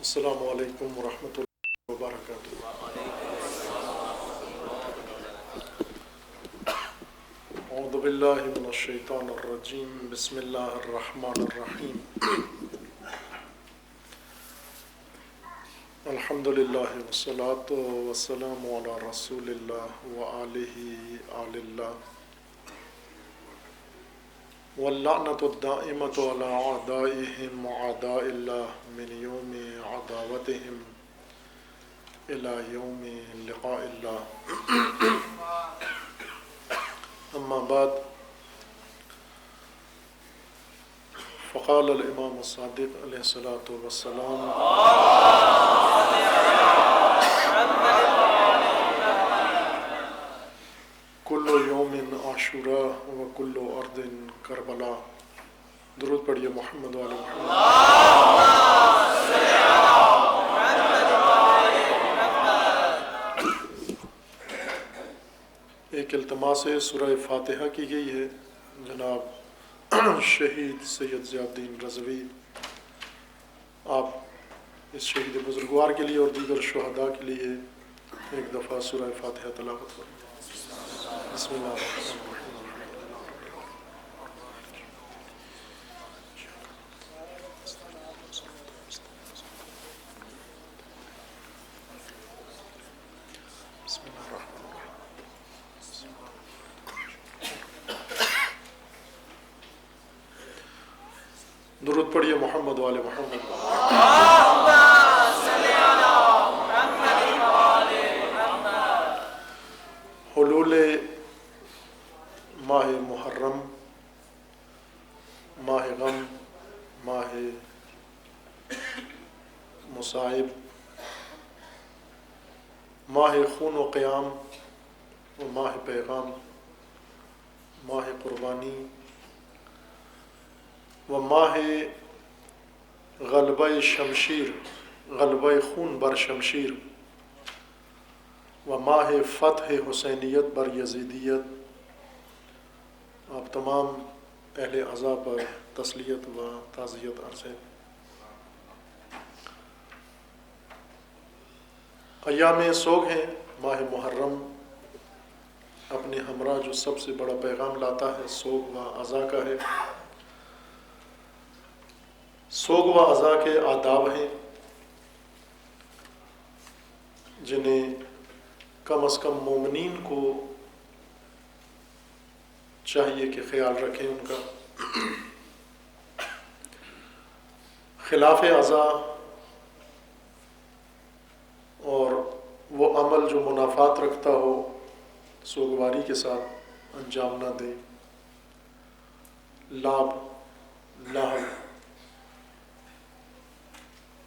السلام علیکم ورحمۃ اللہ وبرکاتہ۔ اعوذ باللہ من الشیطان الرجیم، بسم اللہ الرحمن الرحیم۔ الحمد للہ والصلاة والسلام علی رسول اللہ وآلہ آل اللہ، واللعنۃ الدائمۃ علی اعدائہم وأعداء اللہ من یوم عداوتہم الی یوم لقاء اللہ، اما بعد، فقال الامام الصادق علیہ الصلاۃ والسلام: کل یوم عاشوراء و کل ارض کربلا۔ درود پڑھیے محمد و آل محمد۔ ایک التماس سورہ فاتحہ کی گئی ہے جناب شہید سید ضیاء الدین رضوی، آپ اس شہید بزرگوار کے لیے اور دیگر شہداء کے لیے ایک دفعہ سورہ فاتحہ تلاوت کریں۔ بسم اللہ الرحمن الرحیم۔ بسم اللہ الرحمن الرحیم۔ درود پڑھیے محمد و آل محمد۔ حلول ماہ محرم، ماہ غم، ماہ مصائب، ماہ خون و قیام و ماہ پیغام، ماہ قربانی و ماہ غلبہ شمشیر، غلبہ خون بر شمشیر و ماہ فتح حسینیت بر یزیدیت، آپ تمام اہل عزا پر تسلیت و تعزیت عرض ہے۔ ایام سوگ ہیں، ماہ محرم اپنے ہمراہ جو سب سے بڑا پیغام لاتا ہے سوگ و عزا کا ہے۔ سوگ و عزا کے آداب ہیں جنہیں کم از کم مومنین کو چاہیے کہ خیال رکھیں ان کا۔ خلاف عزا اور وہ عمل جو منافات رکھتا ہو سوگواری کے ساتھ انجام نہ دیں۔ لعب، لہو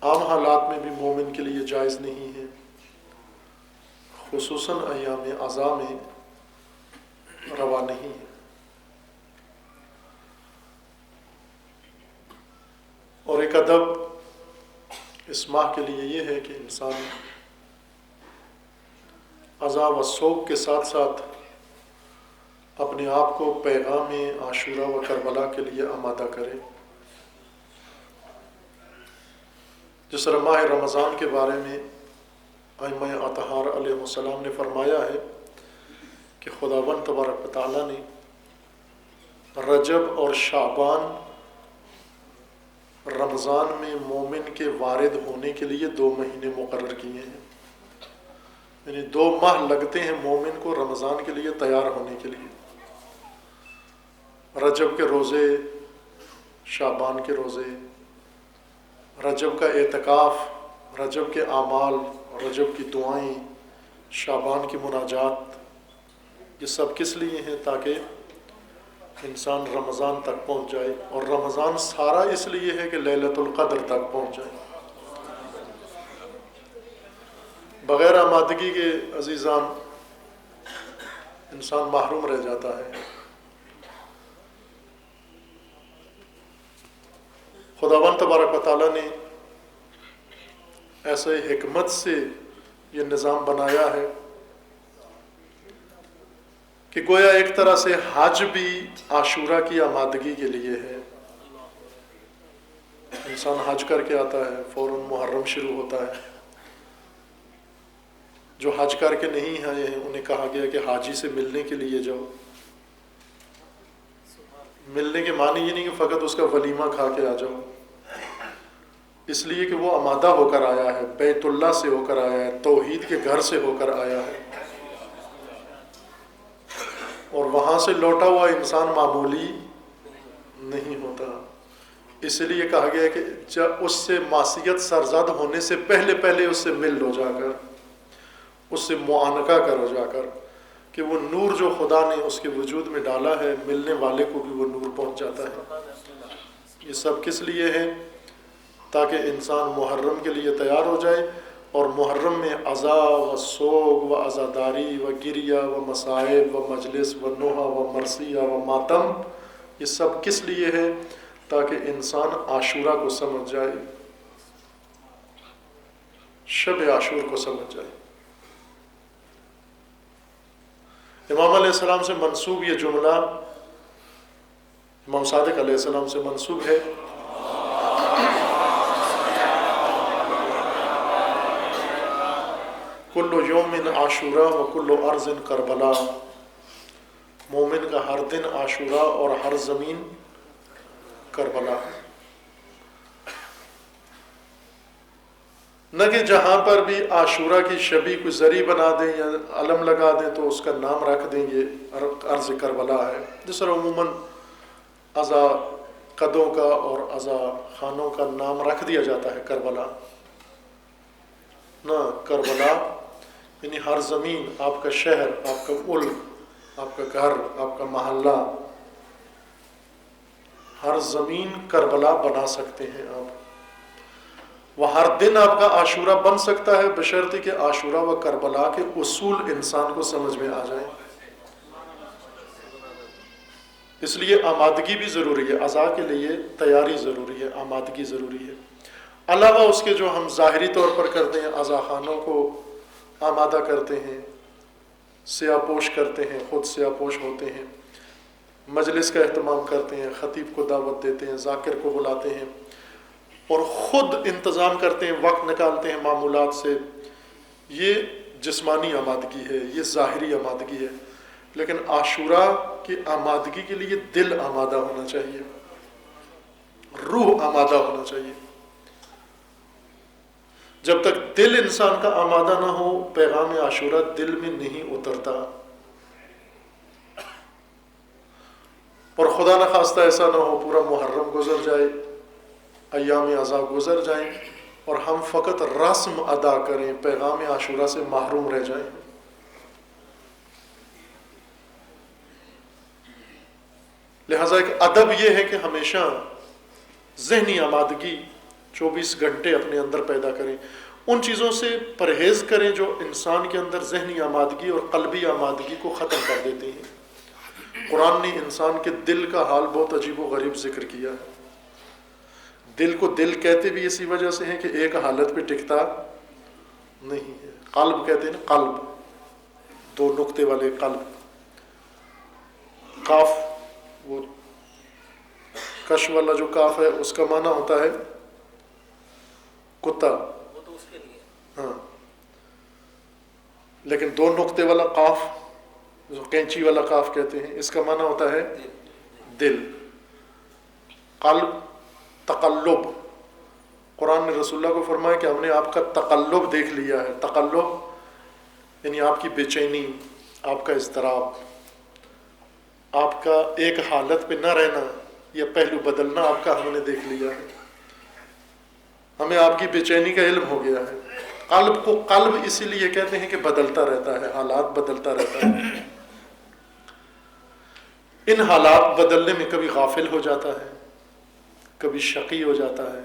عام حالات میں بھی مومن کے لیے جائز نہیں ہے، خصوصاً ایام عزا میں روا نہیں ہے۔ اور ایک ادب اس ماہ کے لیے یہ ہے کہ انسان عزا و سوگ کے ساتھ ساتھ اپنے آپ کو پیغام عاشوراء و کربلا کے لیے آمادہ کرے۔ جس طرح ماہ رمضان کے بارے میں ائمہ اطہار علیہ السلام نے فرمایا ہے کہ خداوند تبارک و تعالیٰ نے رجب اور شعبان رمضان میں مومن کے وارد ہونے کے لیے 2 مہینے مقرر کیے ہیں، یعنی 2 ماہ لگتے ہیں مومن کو رمضان کے لیے تیار ہونے کے لیے۔ رجب کے روزے، شعبان کے روزے، رجب کا اعتکاف، رجب کے اعمال، رجب کی دعائیں، شعبان کی مناجات، یہ سب کس لیے ہیں؟ تاکہ انسان رمضان تک پہنچ جائے، اور رمضان سارا اس لیے ہے کہ لیلۃ القدر تک پہنچ جائے۔ بغیر آمادگی کے عزیزان انسان محروم رہ جاتا ہے۔ خداوند تبارک و تعالیٰ نے ایسے حکمت سے یہ نظام بنایا ہے کہ گویا ایک طرح سے حج بھی عاشورہ کی آمادگی کے لیے ہے۔ انسان حج کر کے آتا ہے فوراً محرم شروع ہوتا ہے. جو حج کر کے نہیں آئے ہیں انہیں کہا گیا کہ حاجی سے ملنے کے لیے جاؤ. ملنے کے معنی یہ نہیں کہ فقط اس کا ولیمہ کھا کے آ جاؤ، اس لیے کہ وہ آمادہ ہو کر آیا ہے، بیت اللہ سے ہو کر آیا ہے، توحید کے گھر سے ہو کر آیا ہے، اور وہاں سے لوٹا ہوا انسان معمولی نہیں ہوتا. اس لیے کہا گیا ہے کہ جب اس سے معصیت سرزد ہونے سے پہلے اس سے مل لو جا کر، اس سے معانقہ کرو جا کر، کہ وہ نور جو خدا نے اس کے وجود میں ڈالا ہے ملنے والے کو بھی وہ نور پہنچ جاتا ہے. یہ سب کس لیے ہے؟ تاکہ انسان محرم کے لیے تیار ہو جائے، اور محرم میں عزا و سوگ و عزاداری و گریہ و مصائب و مجلس و نوحہ و مرثیہ و ماتم، یہ سب کس لیے ہے؟ تاکہ انسان عاشورہ کو سمجھ جائے، شب عاشور کو سمجھ جائے. امام علیہ السلام سے منسوب یہ جملہ امام صادق علیہ السلام سے منسوب ہے. کل یوم عاشورہ و کل ارض کربلا، مومن کا ہر دن عاشورہ اور ہر زمین کربلا. نہ کہ جہاں پر بھی عاشورہ کی شبی کوئی زری بنا دیں یا علم لگا دیں تو اس کا نام رکھ دیں یہ ارض کربلا ہے. جس طرح عموماً عزا قدوں کا اور عزا خانوں کا نام رکھ دیا جاتا ہے کربلا. نہ، کربلا یعنی ہر زمین، آپ کا شہر، آپ کا ملک، آپ کا گھر، آپ کا محلہ، ہر زمین کربلا بنا سکتے ہیں آپ. وہ ہر دن آپ کا عاشورہ بن سکتا ہے بشرطے کہ عاشورہ و کربلا کے اصول انسان کو سمجھ میں آ جائیں. اس لیے آمادگی بھی ضروری ہے، عزا کے لیے تیاری ضروری ہے، آمادگی ضروری ہے. علاوہ اس کے جو ہم ظاہری طور پر کرتے ہیں، عزا خانوں کو آمادہ کرتے ہیں، سیاہ پوش کرتے ہیں، خود سیاہ پوش ہوتے ہیں، مجلس کا اہتمام کرتے ہیں، خطیب کو دعوت دیتے ہیں، ذاکر کو بلاتے ہیں، اور خود انتظام کرتے ہیں، وقت نکالتے ہیں معمولات سے. یہ جسمانی آمادگی ہے، یہ ظاہری آمادگی ہے. لیکن عاشورہ کی آمادگی کے لیے دل آمادہ ہونا چاہیے، روح آمادہ ہونا چاہیے. جب تک دل انسان کا آمادہ نہ ہو، پیغام عاشورہ دل میں نہیں اترتا. اور خدا نخواستہ ایسا نہ ہو پورا محرم گزر جائے، ایام عزا گزر جائیں اور ہم فقط رسم ادا کریں، پیغام عاشورہ سے محروم رہ جائیں. لہٰذا ایک ادب یہ ہے کہ ہمیشہ ذہنی آمادگی 24 گھنٹے اپنے اندر پیدا کریں. ان چیزوں سے پرہیز کریں جو انسان کے اندر ذہنی آمادگی اور قلبی آمادگی کو ختم کر دیتی ہیں. قرآن نے انسان کے دل کا حال بہت عجیب و غریب ذکر کیا ہے. دل کو دل کہتے بھی اسی وجہ سے ہیں کہ ایک حالت پہ ٹکتا نہیں ہے. قلب کہتے ہیں نا، قلب، دو نقطے والے قلب. قاف، وہ کش والا جو کاف ہے اس کا معنی ہوتا ہے کتا، ہاں، لیکن دو نقطے والا قاف جو کینچی والا قاف کہتے ہیں، اس کا معنی ہوتا ہے دل. قلب، تقلب. قرآن نے رسول اللہ کو فرمایا کہ ہم نے آپ کا تقلب دیکھ لیا ہے. تقلب یعنی آپ کی بے چینی، آپ کا اضطراب، آپ کا ایک حالت پہ نہ رہنا یا پہلو بدلنا آپ کا ہم نے دیکھ لیا ہے. ہمیں آپ کی بے چینی کا علم ہو گیا ہے. قلب کو قلب اسی لیے کہتے ہیں کہ بدلتا رہتا ہے، حالات بدلتا رہتا ہے. ان حالات بدلنے میں کبھی غافل ہو جاتا ہے، کبھی شقی ہو جاتا ہے،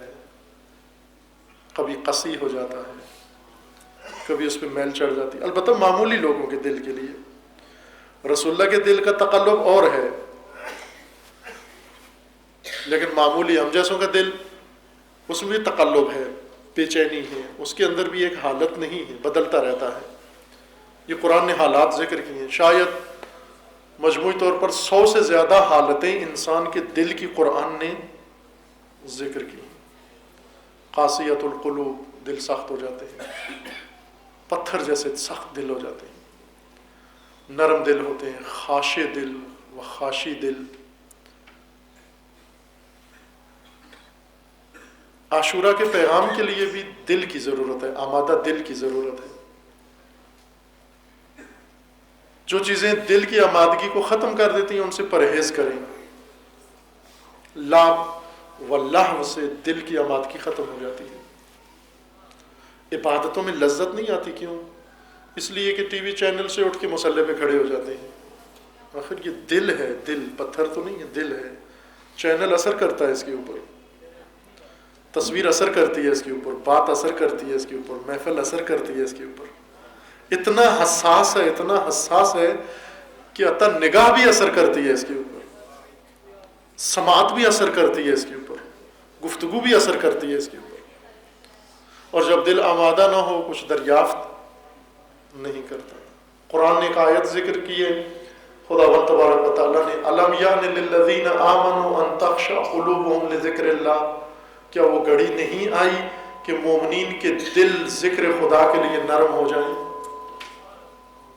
کبھی قسی ہو جاتا ہے، کبھی اس پہ میل چڑھ جاتی ہے. البتہ معمولی لوگوں کے دل کے لیے. رسول اللہ کے دل کا تقلب اور ہے، لیکن معمولی ہم جیسوں کا دل، اس میں بھی تقلب ہے، بے چینی ہے، اس کے اندر بھی ایک حالت نہیں ہے، بدلتا رہتا ہے. یہ قرآن نے حالات ذکر کی ہیں. شاید مجموعی طور پر 100 سے زیادہ حالتیں انسان کے دل کی قرآن نے ذکر کی. قاسیۃ القلوب، دل سخت ہو جاتے ہیں، پتھر جیسے سخت دل ہو جاتے ہیں، نرم دل ہوتے ہیں، خاشع دل و خاشی دل۔ عاشورہ کے پیغام کے لیے بھی دل کی ضرورت ہے، آمادہ دل کی ضرورت ہے۔ جو چیزیں دل کی آمادگی کو ختم کر دیتی ہیں ان سے پرہیز کریں۔ لعب و لہو سے دل کی آمادگی ختم ہو جاتی ہے۔ عبادتوں میں لذت نہیں آتی، کیوں؟ اس لیے کہ ٹی وی چینل سے اٹھ کے مصلی پہ کھڑے ہو جاتے ہیں۔ آخر یہ دل ہے، دل پتھر تو نہیں ہے، دل ہے۔ چینل اثر کرتا ہے اس کے اوپر، تصویر اثر کرتی ہے اس کے اوپر، بات اثر کرتی ہے اس کے اوپر، محفل اثر کرتی ہے اس کے اوپر۔ اتنا حساس ہے، اتنا حساس ہے کہ حتی نگاہ بھی اثر کرتی ہے اس کے اوپر، سماعت بھی اثر کرتی ہے اس کے اوپر، گفتگو بھی اثر کرتی ہے اس کے اوپر۔ اور جب دل آمادہ نہ ہو کچھ دریافت نہیں کرتا۔ قرآن نے ایک آیت ذکر کی ہے، خداوند تبارک و تعالیٰ نے الم یعن للذین آمنوا ان تخشع قلوبهم لذکر اللہ، کیا وہ گھڑی نہیں آئی کہ مومنین کے دل ذکر خدا کے لیے نرم ہو جائیں؟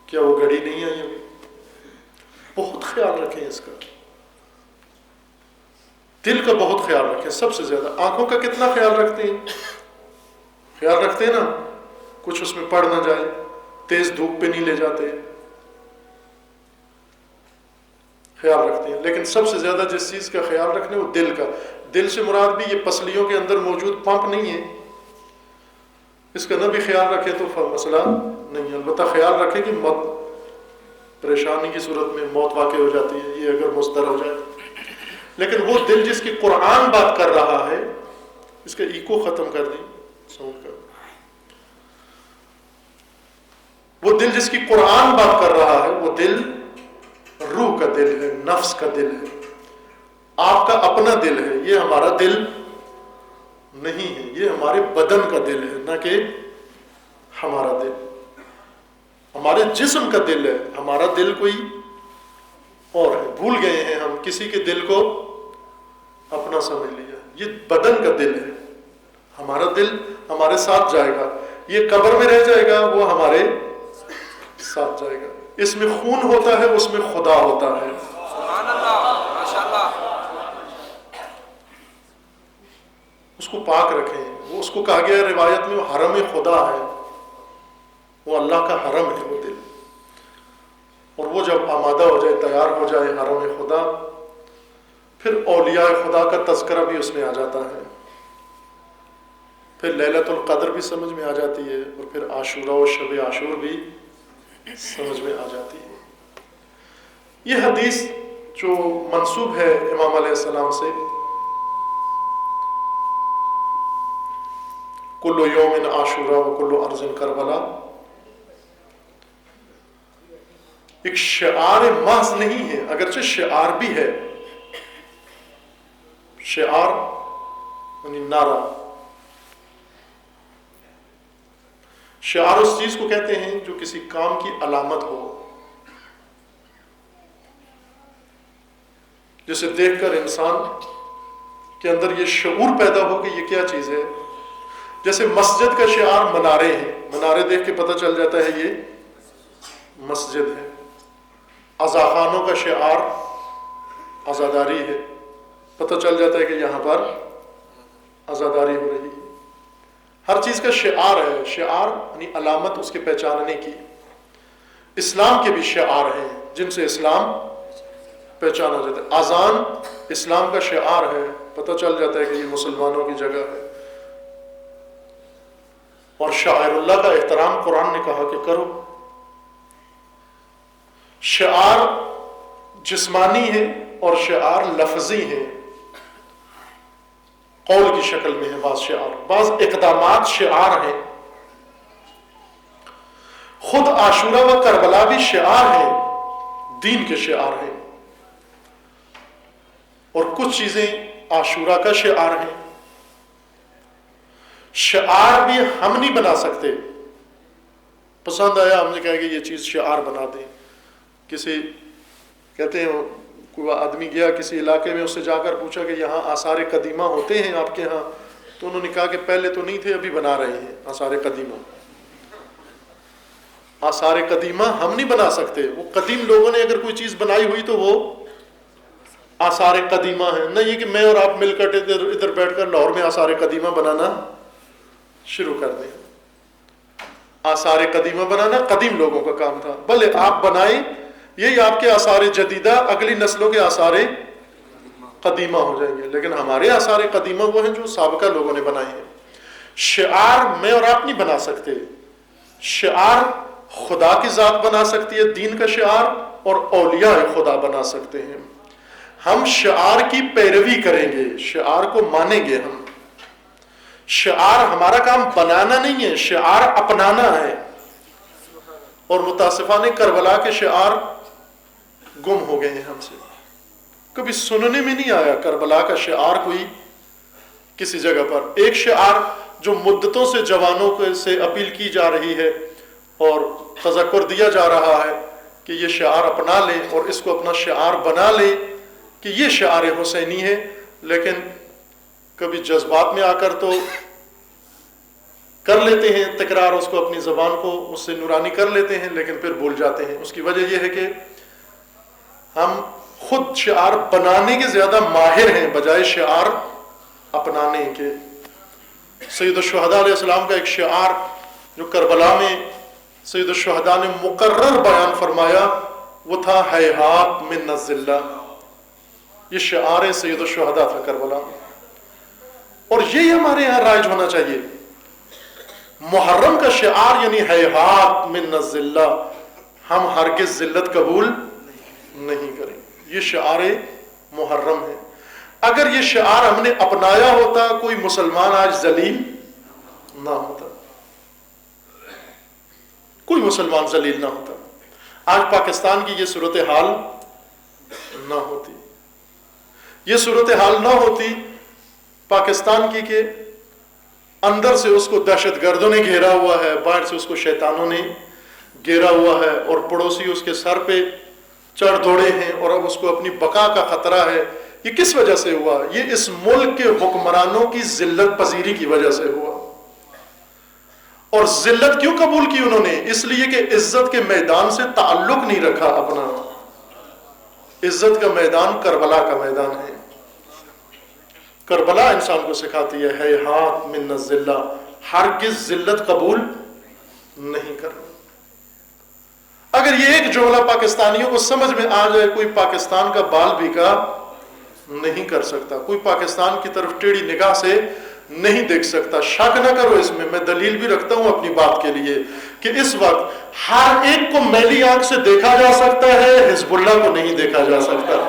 کیا وہ گھڑی نہیں آئی ابھی؟ بہت خیال رکھیں اس کا، دل کا بہت خیال رکھیں، سب سے زیادہ۔ آنکھوں کا کتنا خیال رکھتے ہیں؟ خیال رکھتے ہیں نا، کچھ اس میں پڑ نہ جائے، تیز دھوپ پہ نہیں لے جاتے، خیال رکھتے ہیں۔ لیکن سب سے زیادہ جس چیز کا خیال رکھنے وہ دل کا۔ دل سے مراد بھی یہ پسلیوں کے اندر موجود پمپ نہیں ہے، اس کا نہ بھی خیال رکھے تو مسئلہ نہیں ہے۔ البتہ خیال رکھیں کہ موت، پریشانی کی صورت میں موت واقع ہو جاتی ہے یہ اگر مضطر ہو جائے۔ لیکن وہ دل جس کی قرآن بات کر رہا ہے، اس کا ایکو ختم کر دیں، ساؤنڈ کر دیں۔ وہ دل جس کی قرآن بات کر رہا ہے، وہ دل روح کا دل ہے، نفس کا دل ہے، آپ کا اپنا دل ہے۔ یہ ہمارا دل نہیں ہے، یہ ہمارے بدن کا دل ہے، نہ کہ ہمارا دل، ہمارے جسم کا دل ہے۔ ہمارا دل کوئی اور ہے، بھول گئے ہیں ہم، کسی کے دل کو اپنا سمجھ لیا۔ یہ بدن کا دل ہے، ہمارا دل ہمارے ساتھ جائے گا، یہ قبر میں رہ جائے گا، وہ ہمارے ساتھ جائے گا۔ اس میں خون ہوتا ہے، اس میں خدا ہوتا ہے۔ سبحان اللہ، ماشاءاللہ۔ اس کو پاک رکھیں۔ وہ اس کو کہا گیا ہے روایت میں، وہ حرم خدا ہے، وہ اللہ کا حرم ہے وہ دل۔ اور وہ جب آمادہ ہو جائے، تیار ہو جائے حرم خدا، پھر اولیاء خدا کا تذکرہ بھی اس میں آ جاتا ہے، پھر لیلۃ القدر بھی سمجھ میں آ جاتی ہے، اور پھر عاشورہ و شب عاشور بھی سمجھ میں آ جاتی ہے۔ یہ حدیث جو منسوب ہے امام علیہ السلام سے، کل یوم عاشورہ و کل ارض کربلا، ایک شعار محض نہیں ہے، اگرچہ شعار بھی ہے۔ شعار یعنی نعرہ، شعار اس چیز کو کہتے ہیں جو کسی کام کی علامت ہو، جسے دیکھ کر انسان کے اندر یہ شعور پیدا ہو کہ یہ کیا چیز ہے۔ جیسے مسجد کا شعار منارے ہیں، منارے دیکھ کے پتہ چل جاتا ہے یہ مسجد ہے۔ عزاخانوں کا شعار عزاداری ہے، پتہ چل جاتا ہے کہ یہاں پر عزاداری ہو رہی ہے۔ ہر چیز کا شعار ہے، شعار یعنی علامت اس کے پہچاننے کی۔ اسلام کے بھی شعار ہیں جن سے اسلام پہچانا جاتا ہے۔ اذان اسلام کا شعار ہے، پتہ چل جاتا ہے کہ یہ مسلمانوں کی جگہ ہے۔ اور شاعر اللہ کا احترام قرآن نے کہا کہ کرو۔ شعار جسمانی ہے اور شعار لفظی ہے، قول کی شکل میں ہے بعض شعار، بعض اقدامات شعار ہیں۔ خود عاشورہ و کربلا بھی شعار ہیں، دین کے شعار ہیں، اور کچھ چیزیں عاشورہ کا شعار ہیں۔ شعار بھی ہم نہیں بنا سکتے، پسند آیا ہم نے کہا کہ یہ چیز شعار بنا دیں۔ کسی کہتے ہیں کوئی آدمی گیا کسی علاقے میں، اس سے جا کر پوچھا کہ یہاں آثار قدیمہ ہوتے ہیں آپ کے ہاں؟ تو انہوں نے کہا کہ پہلے تو نہیں تھے، ابھی بنا رہے ہیں آثار قدیمہ۔ آثار قدیمہ ہم نہیں بنا سکتے، وہ قدیم لوگوں نے اگر کوئی چیز بنائی ہوئی تو وہ آثار قدیمہ ہے، نہ یہ کہ میں اور آپ مل کر ادھر بیٹھ کر لاہور میں آثار قدیمہ بنانا شروع کر دیں۔ آثار قدیمہ بنانا قدیم لوگوں کا کام تھا، بھلے آپ بنائیں، یہی آپ کے آثار جدیدہ اگلی نسلوں کے آثار قدیمہ ہو جائیں گے، لیکن ہمارے آثار قدیمہ وہ ہیں جو سابقہ لوگوں نے بنائے ہیں۔ شعار میں اور آپ نہیں بنا سکتے، شعار خدا کی ذات بنا سکتی ہے، دین کا شعار، اور اولیاء خدا بنا سکتے ہیں۔ ہم شعار کی پیروی کریں گے، شعار کو مانیں گے ہم۔ شعار ہمارا کام بنانا نہیں ہے، شعار اپنانا ہے۔ اور متاسفانہ کربلا کے شعار گم ہو گئے ہیں ہم سے، کبھی سننے میں نہیں آیا کربلا کا شعار کوئی کسی جگہ پر۔ ایک شعار جو مدتوں سے جوانوں سے اپیل کی جا رہی ہے اور تذکر دیا جا رہا ہے کہ یہ شعار اپنا لیں اور اس کو اپنا شعار بنا لیں کہ یہ شعار حسینی ہے، لیکن کبھی جذبات میں آ کر تو کر لیتے ہیں تکرار، اس کو اپنی زبان کو اس سے نورانی کر لیتے ہیں، لیکن پھر بھول جاتے ہیں۔ اس کی وجہ یہ ہے کہ ہم خود شعار بنانے کے زیادہ ماہر ہیں بجائے شعار اپنانے کے۔ سید الشہداء علیہ السلام کا ایک شعار جو کربلا میں سید الشہداء نے مقرر بیان فرمایا وہ تھا ہیہات من الذلہ، یہ شعار سید الشہداء تھا کربلا میں، اور یہی ہمارے یہاں رائج ہونا چاہیے۔ محرم کا شعار یعنی ہیہات من الذلہ، ہم ہرگز ذلت قبول نہیں کریں، یہ شعار محرم ہے۔ اگر یہ شعار ہم نے اپنایا ہوتا کوئی مسلمان آج ذلیل نہ ہوتا، کوئی مسلمان ذلیل نہ ہوتا، آج پاکستان کی یہ صورتحال نہ ہوتی، یہ صورتحال نہ ہوتی پاکستان کی کہ اندر سے اس کو دہشت گردوں نے گھیرا ہوا ہے، باہر سے اس کو شیطانوں نے گھیرا ہوا ہے، اور پڑوسی اس کے سر پہ چڑھ دوڑے ہیں، اور اب اس کو اپنی بقا کا خطرہ ہے۔ یہ کس وجہ سے ہوا؟ یہ اس ملک کے حکمرانوں کی ذلت پذیری کی وجہ سے ہوا۔ اور ذلت کیوں قبول کی انہوں نے؟ اس لیے کہ عزت کے میدان سے تعلق نہیں رکھا اپنا۔ عزت کا میدان کربلا کا میدان ہے۔ کربلا انسان کو سکھاتی ہے ہیہات من الذلہ، ہرگز ذلت قبول نہیں کرنا۔ اگر یہ ایک جملہ پاکستانیوں کو سمجھ میں آ جائے، کوئی پاکستان کا بال بیکا نہیں کر سکتا، کوئی پاکستان کی طرف ٹیڑھی نگاہ سے نہیں دیکھ سکتا۔ شک نہ کرو اس میں دلیل بھی رکھتا ہوں اپنی بات کے لیے کہ اس وقت ہر ایک کو میلی آنکھ سے دیکھا جا سکتا ہے، حزب اللہ کو نہیں دیکھا جا سکتا۔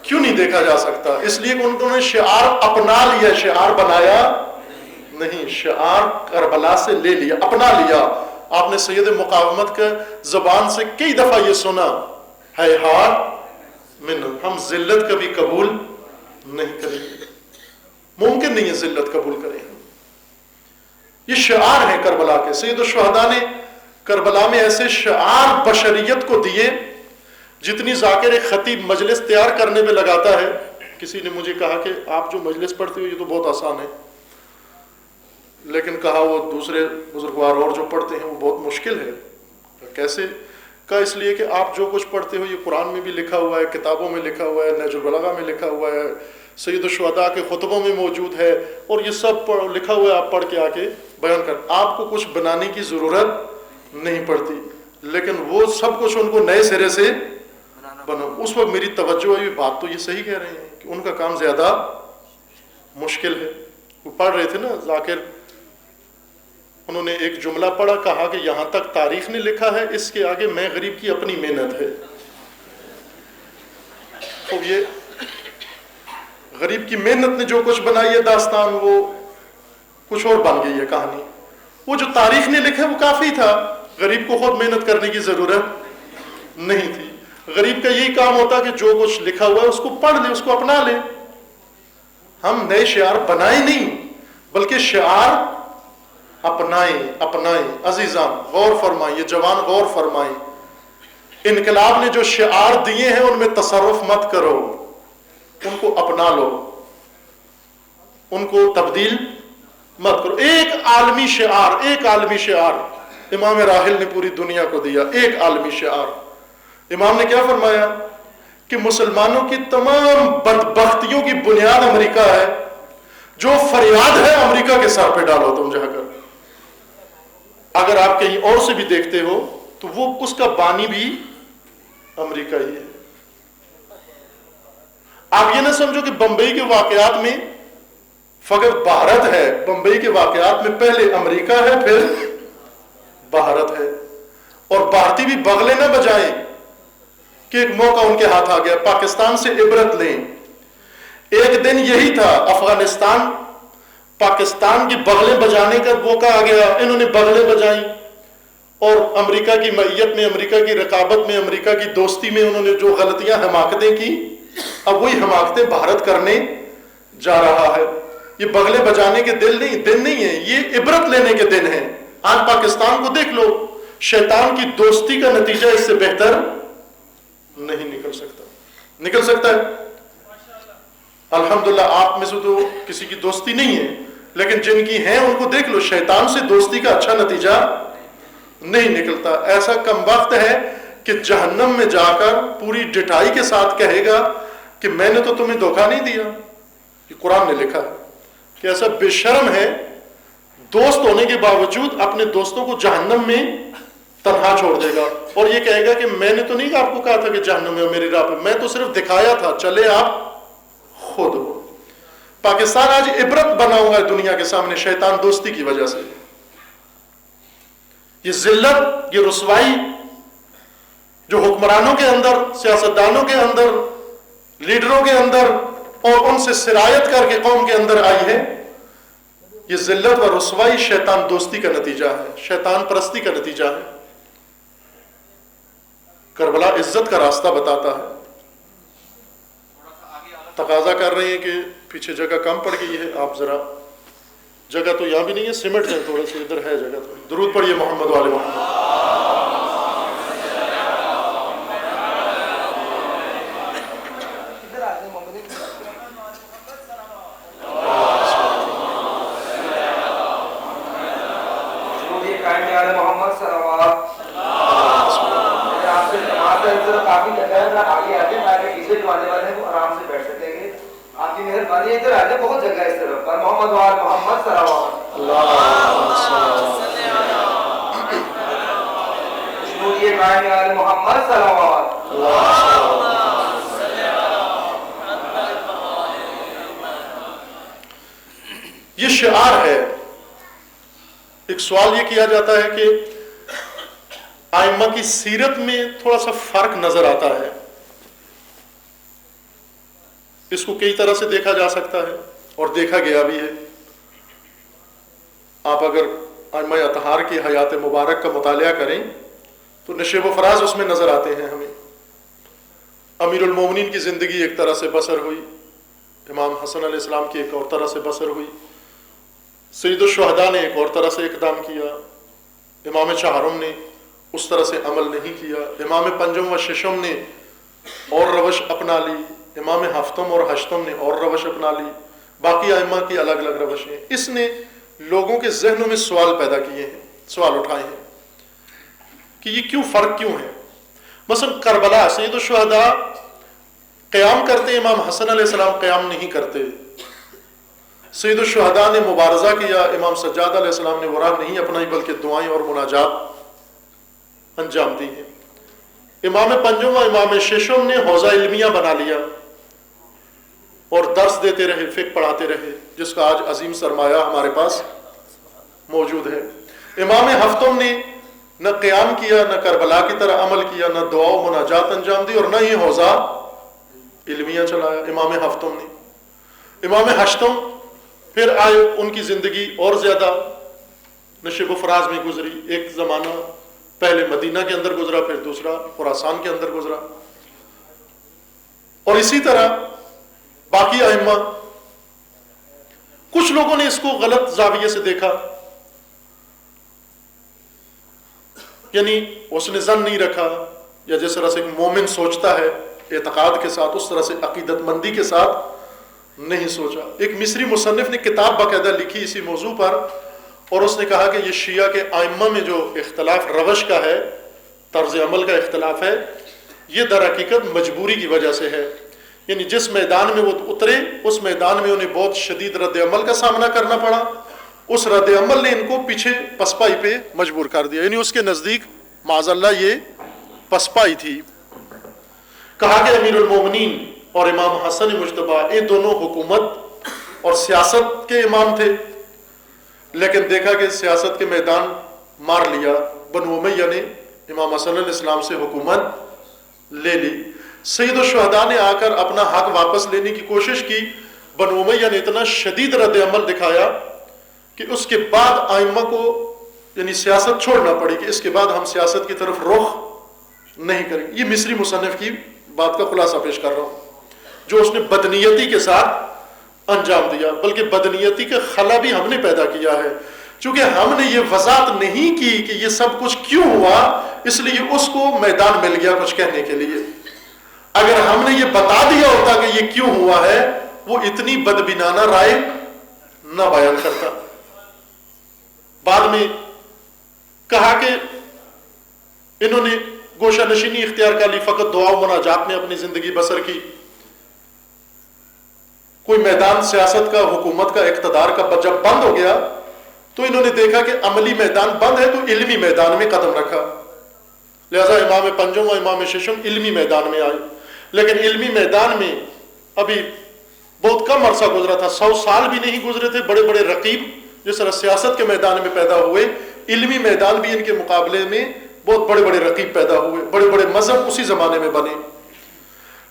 کیوں نہیں دیکھا جا سکتا؟ اس لیے کہ انہوں نے شعار اپنا لیا، شعار بنایا نہیں، شعار کربلا سے لے لیا، اپنا لیا۔ آپ نے سید مقاومت کے زبان سے کئی دفعہ یہ سنا، ہیہات من، ہم ذلت کبھی قبول نہیں کریں گے، ممکن نہیں ہے ذلت قبول کریں۔ یہ شعار ہے کربلا کے۔ سید الشہداء نے کربلا میں ایسے شعار بشریت کو دیے، جتنی ذاکر ایک خطیب مجلس تیار کرنے میں لگاتا ہے۔ کسی نے مجھے کہا کہ آپ جو مجلس پڑھتے ہو یہ تو بہت آسان ہے، لیکن کہا وہ دوسرے بزرگوار اور جو پڑھتے ہیں وہ بہت مشکل ہے۔ کیسے؟ کہا اس لیے کہ آپ جو کچھ پڑھتے ہو یہ قرآن میں بھی لکھا ہوا ہے، کتابوں میں لکھا ہوا ہے، نہج البلاغہ میں لکھا ہوا ہے، سید الشہداء کے خطبوں میں موجود ہے، اور یہ سب لکھا ہوا ہے، آپ پڑھ کے آ کے بیان کر، آپ کو کچھ بنانے کی ضرورت نہیں پڑتی۔ لیکن وہ سب کچھ ان کو نئے سرے سے بنا۔ اس وقت میری توجہ ہے، بات تو یہ صحیح کہہ رہے ہیں کہ ان کا کام زیادہ مشکل ہے۔ وہ پڑھ رہے تھے نا ذاکر، انہوں نے ایک جملہ پڑھا، کہا کہ یہاں تک تاریخ نے لکھا ہے، اس کے آگے میں غریب کی اپنی محنت ہے۔ تو یہ غریب کی محنت نے جو کچھ بنائی ہے داستان، وہ کچھ اور بن گئی ہے کہانی۔ وہ جو تاریخ نے لکھا ہے وہ کافی تھا، غریب کو خود محنت کرنے کی ضرورت نہیں تھی۔ غریب کا یہی کام ہوتا کہ جو کچھ لکھا ہوا ہے اس کو پڑھ لے، اس کو اپنا لے۔ ہم نئے شعار بنائیں نہیں، بلکہ شعار اپنائیں۔ عزیزان غور فرمائیں، یہ جوان غور فرمائیں، انقلاب نے جو شعار دیے ہیں ان میں تصرف مت کرو، ان کو اپنا لو۔ ان کو تبدیل مت کرو. ایک عالمی شعار امام راحل نے پوری دنیا کو دیا. ایک عالمی شعار. امام نے کیا فرمایا کہ مسلمانوں کی تمام بدبختیوں کی بنیاد امریکہ ہے. جو فریاد ہے امریکہ کے سر پہ ڈالو تم جا کر. اگر آپ کہیں اور سے بھی دیکھتے ہو تو وہ اس کا بانی بھی امریکہ ہی ہے. آپ یہ نہ سمجھو کہ بمبئی کے واقعات میں فقط بھارت ہے. بمبئی کے واقعات میں پہلے امریکہ ہے پھر بھارت ہے. اور بھارتی بھی بغلے نہ بجائیں کہ ایک موقع ان کے ہاتھ آ گیا. پاکستان سے عبرت لیں. ایک دن یہی تھا افغانستان پاکستان کی بغلیں بجانے کا موقع آ گیا. انہوں نے بغلیں بجائیں اور امریکہ کی معیت میں, امریکہ کی رقابت میں, امریکہ کی دوستی میں انہوں نے جو غلطیاں حماقتیں کی, اب وہی حماقتیں بھارت کرنے جا رہا ہے. یہ بغلیں بجانے کے دن نہیں ہیں, یہ عبرت لینے کے دن ہیں. آج پاکستان کو دیکھ لو, شیطان کی دوستی کا نتیجہ اس سے بہتر نہیں نکل سکتا ہے. الحمدللہ آپ میں سے تو کسی کی دوستی نہیں ہے, لیکن جن کی ہیں ان کو دیکھ لو, شیطان سے دوستی کا اچھا نتیجہ نہیں نکلتا. ایسا کم وقت ہے کہ جہنم میں جا کر پوری ڈٹائی کے ساتھ کہے گا کہ میں نے تو تمہیں دھوکہ نہیں دیا. یہ قرآن نے لکھا ہے کہ ایسا بے شرم ہے دوست ہونے کے باوجود اپنے دوستوں کو جہنم میں تنہا چھوڑ دے گا اور یہ کہے گا کہ میں نے تو نہیں آپ کو کہا تھا کہ جہنم میں میری راہ پہ, میں تو صرف دکھایا تھا, چلے آپ خود ہو. پاکستان آج عبرت بنا ہوا ہے دنیا کے سامنے شیطان دوستی کی وجہ سے. یہ ذلت, یہ رسوائی جو حکمرانوں کے اندر, سیاستدانوں کے اندر, لیڈروں کے اندر اور ان سے سرایت کر کے قوم کے اندر آئی ہے, یہ ذلت و رسوائی شیطان دوستی کا نتیجہ ہے, شیطان پرستی کا نتیجہ ہے. کربلا عزت کا راستہ بتاتا ہے. تقاضا کر رہے ہیں کہ پیچھے جگہ کم پڑ گئی ہے, آپ ذرا, جگہ تو یہاں بھی نہیں ہے, سمٹ جائیں تھوڑا سا, ادھر ہے جگہ. تو درود پڑھیے محمد والے محمد. کافی جگہ ہے, آگے آ جائیں تاکہ پیچھے جو آنے والے ہیں وہ آرام سے بیٹھ سکیں گے. آپ کی مہربانی ہے, ادھر آ جائیں, بہت جگہ ہے اس طرف پر. محمد وال محمد صلوات شنوریے قائم آل محمد صلوات. یہ شعار ہے. ایک سوال یہ کیا جاتا ہے کہ ائمہ کی سیرت میں تھوڑا سا فرق نظر آتا ہے. اس کو کئی طرح سے دیکھا جا سکتا ہے اور دیکھا گیا بھی ہے. آپ اگر ائمہ اطہار کی حیات مبارک کا مطالعہ کریں تو نشیب و فراز اس میں نظر آتے ہیں ہمیں. امیر المومنین کی زندگی ایک طرح سے بسر ہوئی, امام حسن علیہ السلام کی ایک اور طرح سے بسر ہوئی, سید الشہداء نے ایک اور طرح سے اقدام کیا, امام چہارم نے اس طرح سے عمل نہیں کیا, امام پنجم و ششم نے اور روش اپنا لی, امام ہفتم اور ہشتم نے اور روش اپنا لی, باقی ائمہ کی الگ الگ روشیں. اس نے لوگوں کے ذہنوں میں سوال پیدا کیے ہیں, سوال اٹھائے ہیں کہ یہ کیوں فرق کیوں ہے. مثلا کربلا سید الشہداء قیام کرتے, امام حسن علیہ السلام قیام نہیں کرتے. سید الشہداء نے مبارزہ کیا, امام سجاد علیہ السلام نے وہ راہ نہیں اپنائی بلکہ دعائیں اور مناجات انجام دی ہیں. امام پنجم و امام ششم نے حوزہ علمیہ بنا لیا اور درس دیتے رہے, فقہ پڑھاتے رہے, جس کا آج عظیم سرمایہ ہمارے پاس موجود ہے. امام ہفتم نے نہ قیام کیا, نہ کربلا کی طرح عمل کیا, نہ دعا و مناجات انجام دی, اور نہ ہی حوزہ علمیہ چلایا امام ہفتم نے. امام ہشتم پھر آئے, ان کی زندگی اور زیادہ نشیب و فراز میں گزری. ایک زمانہ پہلے مدینہ کے اندر گزرا, پھر دوسرا خراسان کے اندر گزرا, اور اسی طرح باقی ائمہ. کچھ لوگوں نے اس کو غلط زاویے سے دیکھا, یعنی اس نے ظن نہیں رکھا, یا جس طرح سے ایک مومن سوچتا ہے اعتقاد کے ساتھ, اس طرح سے عقیدت مندی کے ساتھ نہیں سوچا. ایک مصری مصنف نے کتاب باقاعدہ لکھی اسی موضوع پر، اور اس نے کہا کہ یہ شیعہ کے ائمہ میں جو اختلاف روش کا ہے، طرز عمل کا اختلاف ہے، یہ در حقیقت مجبوری کی وجہ سے ہے. یعنی جس میدان میں وہ اترے اس میدان میں انہیں بہت شدید رد عمل کا سامنا کرنا پڑا. اس رد عمل نے ان کو پیچھے پسپائی پہ مجبور کر دیا. یعنی اس کے نزدیک معاذ اللہ یہ پسپائی تھی. کہا کہ امیر المومنین اور امام حسن مجتبی یہ دونوں حکومت اور سیاست کے امام تھے، لیکن دیکھا کہ سیاست کے میدان مار لیا. بنو امیہ نے امام حسن علیہ السلام سے حکومت لے لی. سید الشہداء نے آ کر اپنا حق واپس لینے کی کوشش کی. بنو امیہ نے اتنا شدید رد عمل دکھایا کہ اس کے بعد ائمہ کو یعنی سیاست چھوڑنا پڑی کہ اس کے بعد ہم سیاست کی طرف رخ نہیں کریں. یہ مصری مصنف کی بات کا خلاصہ پیش کر رہا ہوں جو اس نے بدنیتی کے ساتھ انجام دیا. بلکہ بدنیتی کا خلا بھی ہم نے پیدا کیا ہے، چونکہ ہم نے یہ وضاحت نہیں کی کہ یہ سب کچھ کیوں ہوا، اس لیے اس کو میدان مل گیا کچھ کہنے کے لیے. اگر ہم نے یہ بتا دیا ہوتا کہ یہ کیوں ہوا ہے، وہ اتنی بدبینانہ رائے نہ بیان کرتا. بعد میں کہا کہ انہوں نے گوشہ نشینی اختیار کر لی، فقط دعا و مناجات میں اپنی زندگی بسر کی. کوئی میدان سیاست کا، حکومت کا، اقتدار کا جب بند ہو گیا تو انہوں نے دیکھا کہ عملی میدان بند ہے تو علمی میدان میں قدم رکھا. لہذا امام پنجم و امام ششم علمی میدان میں آئے. لیکن علمی میدان میں ابھی بہت کم عرصہ گزرا تھا، 100 سال بھی نہیں گزرے تھے. بڑے بڑے رقیب جس طرح سیاست کے میدان میں پیدا ہوئے، علمی میدان بھی ان کے مقابلے میں بہت بڑے بڑے رقیب پیدا ہوئے. بڑے بڑے مذہب اسی زمانے میں بنے.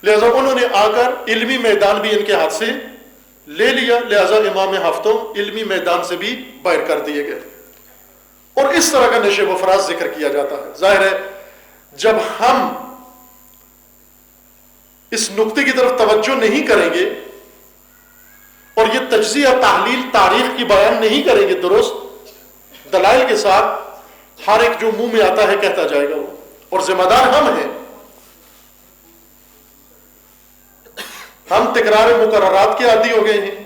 لہذا انہوں نے آ کر علمی میدان بھی ان کے ہاتھ سے لے لیا. لہذا امام ہفتوں علمی میدان سے بھی باہر کر دیے گئے. اور اس طرح کا نشیب و فراز ذکر کیا جاتا ہے. ظاہر ہے جب ہم اس نقطے کی طرف توجہ نہیں کریں گے اور یہ تجزیہ، تحلیل، تاریخ کی بیان نہیں کریں گے درست دلائل کے ساتھ، ہر ایک جو منہ میں آتا ہے کہتا جائے گا وہ، اور ذمہ دار ہم ہیں. ہم تکرار مقررات کے عادی ہو گئے ہیں.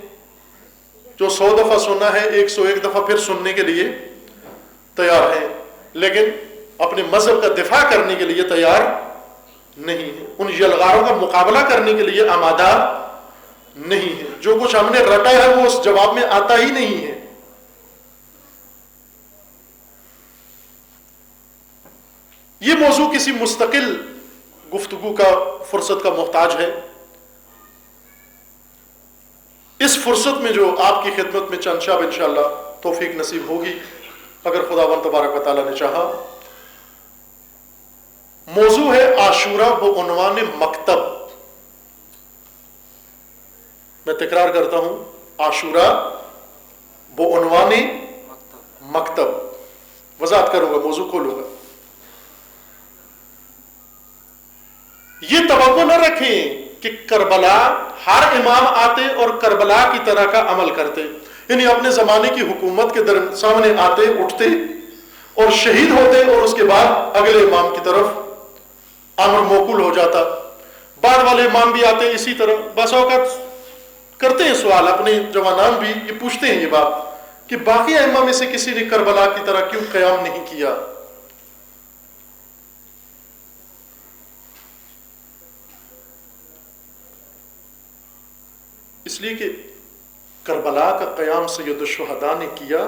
جو 100 دفعہ سنا ہے 101 دفعہ پھر سننے کے لیے تیار ہیں، لیکن اپنے مذہب کا دفاع کرنے کے لیے تیار نہیں ہے. ان یلغاروں کا مقابلہ کرنے کے لیے آمادہ نہیں ہے. جو کچھ ہم نے رٹا ہے وہ اس جواب میں آتا ہی نہیں ہے. یہ موضوع کسی مستقل گفتگو کا، فرصت کا محتاج ہے. اس فرصت میں جو آپ کی خدمت میں چند شب انشاءاللہ توفیق نصیب ہوگی اگر خداوند تبارک و تعالیٰ نے چاہا. موضوع ہے عاشورہ بعنوان مکتب. میں تکرار کرتا ہوں، عاشورہ بعنوان مکتب. وضاحت کروں گا، موضوع کھولوں گا. یہ توقع نہ رکھیں کہ کربلا ہر امام آتے اور کربلا کی طرح کا عمل کرتے. یعنی اپنے زمانے کی حکومت کے سامنے آتے، اٹھتے اور شہید ہوتے، اور اس کے بعد اگلے امام کی طرف امر موکول ہو جاتا. بعد والے امام بھی آتے اسی طرح. بس اوقات کرتے ہیں سوال، اپنے جوانان بھی یہ پوچھتے ہیں یہ بات کہ باقی ائمہ میں سے کسی نے کربلا کی طرح کیوں قیام نہیں کیا. اس لیے کہ کربلا کا قیام سید الشہداء نے کیا.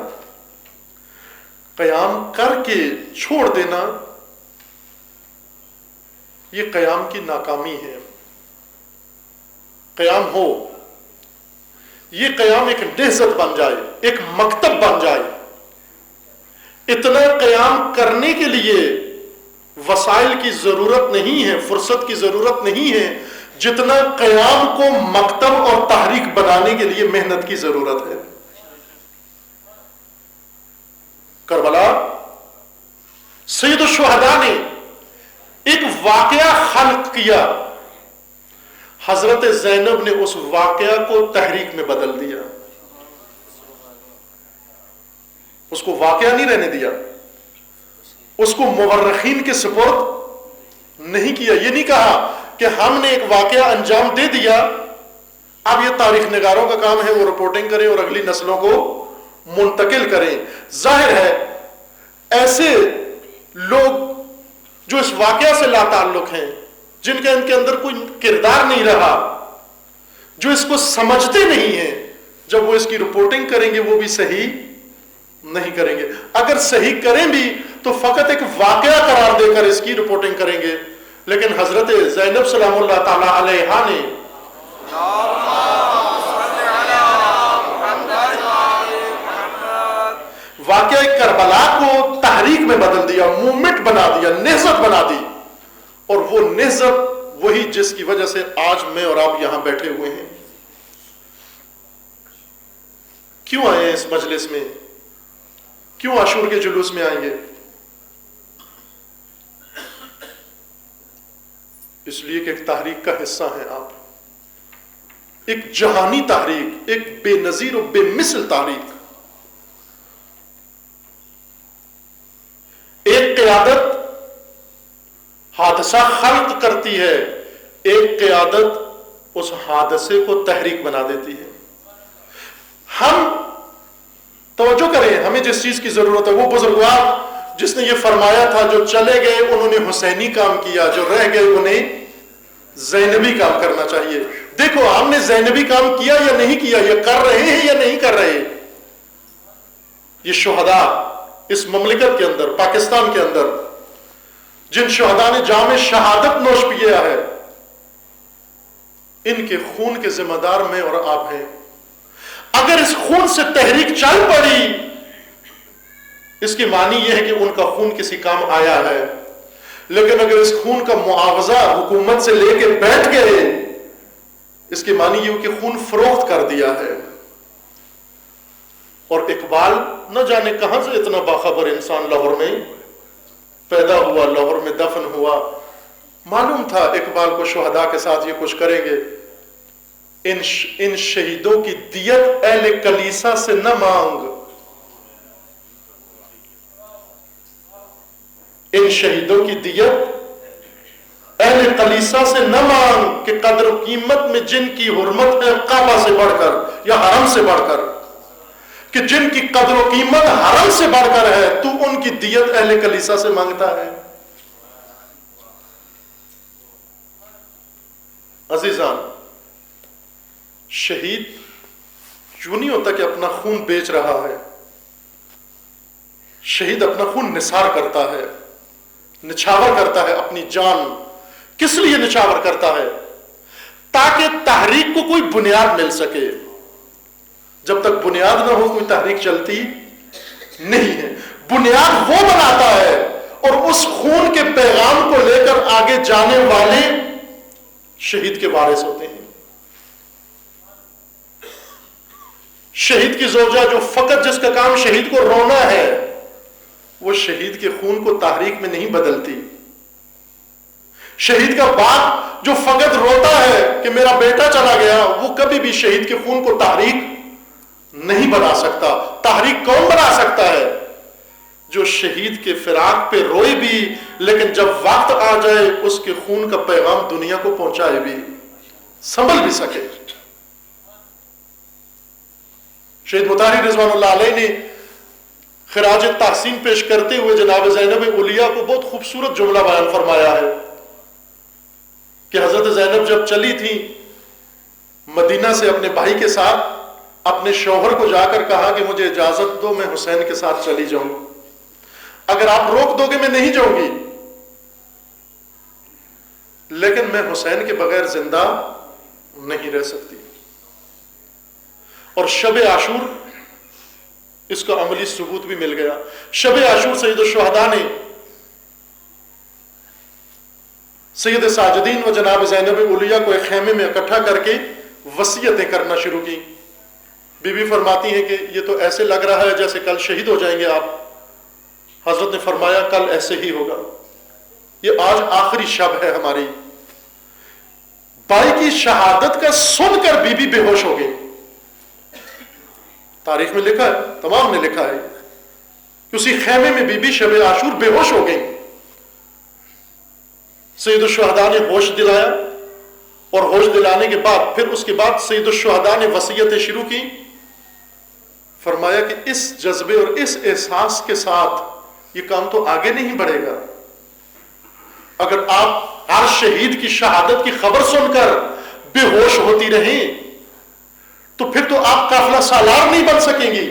قیام کر کے چھوڑ دینا یہ قیام کی ناکامی ہے. قیام ہو، یہ قیام ایک نہضت بن جائے، ایک مکتب بن جائے. اتنا قیام کرنے کے لیے وسائل کی ضرورت نہیں ہے، فرصت کی ضرورت نہیں ہے، جتنا قیام کو مکتب اور تحریک بنانے کے لیے محنت کی ضرورت ہے. کربلا سید الشہداء نے ایک واقعہ خلق کیا. حضرت زینب نے اس واقعہ کو تحریک میں بدل دیا. اس کو واقعہ نہیں رہنے دیا، اس کو مورخین کے سپرد نہیں کیا. یہ نہیں کہا کہ ہم نے ایک واقعہ انجام دے دیا اب یہ تاریخ نگاروں کا کام ہے، وہ رپورٹنگ کریں اور اگلی نسلوں کو منتقل کریں۔ ظاہر ہے ایسے لوگ جو اس واقعہ سے لا تعلق ہیں، جن کا ان کے اندر کوئی کردار نہیں رہا، جو اس کو سمجھتے نہیں ہیں، جب وہ اس کی رپورٹنگ کریں گے وہ بھی صحیح نہیں کریں گے۔ اگر صحیح کریں بھی تو فقط ایک واقعہ قرار دے کر اس کی رپورٹنگ کریں گے۔ لیکن حضرت زینب سلام اللہ تعالی علیہا نے واقعہ کربلا کو تحریک میں بدل دیا، موومنٹ بنا دیا، نہضت بنا دی، اور وہ نہضت وہی جس کی وجہ سے آج میں اور آپ یہاں بیٹھے ہوئے ہیں۔ کیوں آئے ہیں اس مجلس میں؟ کیوں عاشور کے جلوس میں آئیں گے؟ اس لیے کہ ایک تحریک کا حصہ ہیں آپ، ایک جہانی تحریک، ایک بے نظیر و بے مثل تحریک۔ ایک قیادت حادثہ خلق کرتی ہے، ایک قیادت اس حادثے کو تحریک بنا دیتی ہے۔ ہم توجہ کریں، ہمیں جس چیز کی ضرورت ہے، وہ بزرگوار جس نے یہ فرمایا تھا، جو چلے گئے انہوں نے حسینی کام کیا، جو رہ گئے انہیں زینبی کام کرنا چاہیے۔ دیکھو ہم نے زینبی کام کیا یا نہیں کیا، یہ کر رہے ہیں یا نہیں کر رہے۔ یہ شہداء اس مملکت کے اندر، پاکستان کے اندر، جن شہداء نے جام شہادت نوش کیا ہے، ان کے خون کے ذمہ دار میں اور آپ ہیں۔ اگر اس خون سے تحریک چل پڑی، اس کی معنی یہ ہے کہ ان کا خون کسی کام آیا ہے۔ لیکن اگر اس خون کا معاوضہ حکومت سے لے کے بیٹھ گئے، اس کی معنی یہ ہو کہ خون فروخت کر دیا ہے۔ اور اقبال نہ جانے کہاں سے اتنا باخبر انسان لاہور میں پیدا ہوا، لاہور میں دفن ہوا۔ معلوم تھا اقبال کو شہداء کے ساتھ یہ کچھ کریں گے۔ ان شہیدوں کی دیت اہل کلیسا سے نہ مانگ، ان شہیدوں کی دیت اہل کلیسا سے نہ مانگ کہ قدر و قیمت میں جن کی حرمت ہے کعبہ سے بڑھ کر یا حرم سے بڑھ کر، کہ جن کی قدر و قیمت حرم سے بڑھ کر ہے، تو ان کی دیت اہل کلیسا سے مانگتا ہے۔ عزیزان، شہید یوں نہیں ہوتا کہ اپنا خون بیچ رہا ہے۔ شہید اپنا خون نثار کرتا ہے، نچھاور کرتا ہے اپنی جان۔ کس لیے نچھاور کرتا ہے؟ تاکہ تحریک کو کوئی بنیاد مل سکے۔ جب تک بنیاد نہ ہو کوئی تحریک چلتی نہیں ہے۔ بنیاد وہ بناتا ہے، اور اس خون کے پیغام کو لے کر آگے جانے والے شہید کے وارث ہوتے ہیں۔ شہید کی زوجہ جو فقط جس کا کام شہید کو رونا ہے، وہ شہید کے خون کو تحریک میں نہیں بدلتی۔ شہید کا باپ جو فقط روتا ہے کہ میرا بیٹا چلا گیا، وہ کبھی بھی شہید کے خون کو تحریک نہیں بنا سکتا۔ تحریک کون بنا سکتا ہے؟ جو شہید کے فراق پہ روئے بھی، لیکن جب وقت آ جائے اس کے خون کا پیغام دنیا کو پہنچائے بھی، سنبھل بھی سکے۔ شہید مطہری رضوان اللہ علیہ نے خراج تحسین پیش کرتے ہوئے جناب زینب علیہ کو بہت خوبصورت جملہ بیان فرمایا ہے کہ حضرت زینب جب چلی تھی مدینہ سے اپنے بھائی کے ساتھ، اپنے شوہر کو جا کر کہا کہ مجھے اجازت دو، میں حسین کے ساتھ چلی جاؤں، اگر آپ روک دو گے میں نہیں جاؤں گی، لیکن میں حسین کے بغیر زندہ نہیں رہ سکتی۔ اور شب عاشور اس کا عملی ثبوت بھی مل گیا۔ شب عاشور سید الشہداء نے سید ساجدین و جناب زینب علیہ کو ایک خیمے میں اکٹھا کر کے وصیتیں کرنا شروع کی۔ بی بی فرماتی ہیں کہ یہ تو ایسے لگ رہا ہے جیسے کل شہید ہو جائیں گے آپ۔ حضرت نے فرمایا کل ایسے ہی ہوگا، یہ آج آخری شب ہے ہماری۔ بھائی کی شہادت کا سن کر بی بی بے ہوش ہو گئی۔ تاریخ میں لکھا ہے، تمام نے لکھا ہے کہ اسی خیمے میں بی بی شب عاشور بے ہوش ہو گئی۔ سید الشہداء نے ہوش دلایا اور ہوش دلانے کے بعد پھر اس کے بعد سید الشہداء نے وصیتیں شروع کی. فرمایا کہ اس جذبے اور اس احساس کے ساتھ یہ کام تو آگے نہیں بڑھے گا. اگر آپ ہر شہید کی شہادت کی خبر سن کر بے ہوش ہوتی رہیں تو پھر تو آپ قافلہ سالار نہیں بن سکیں گی.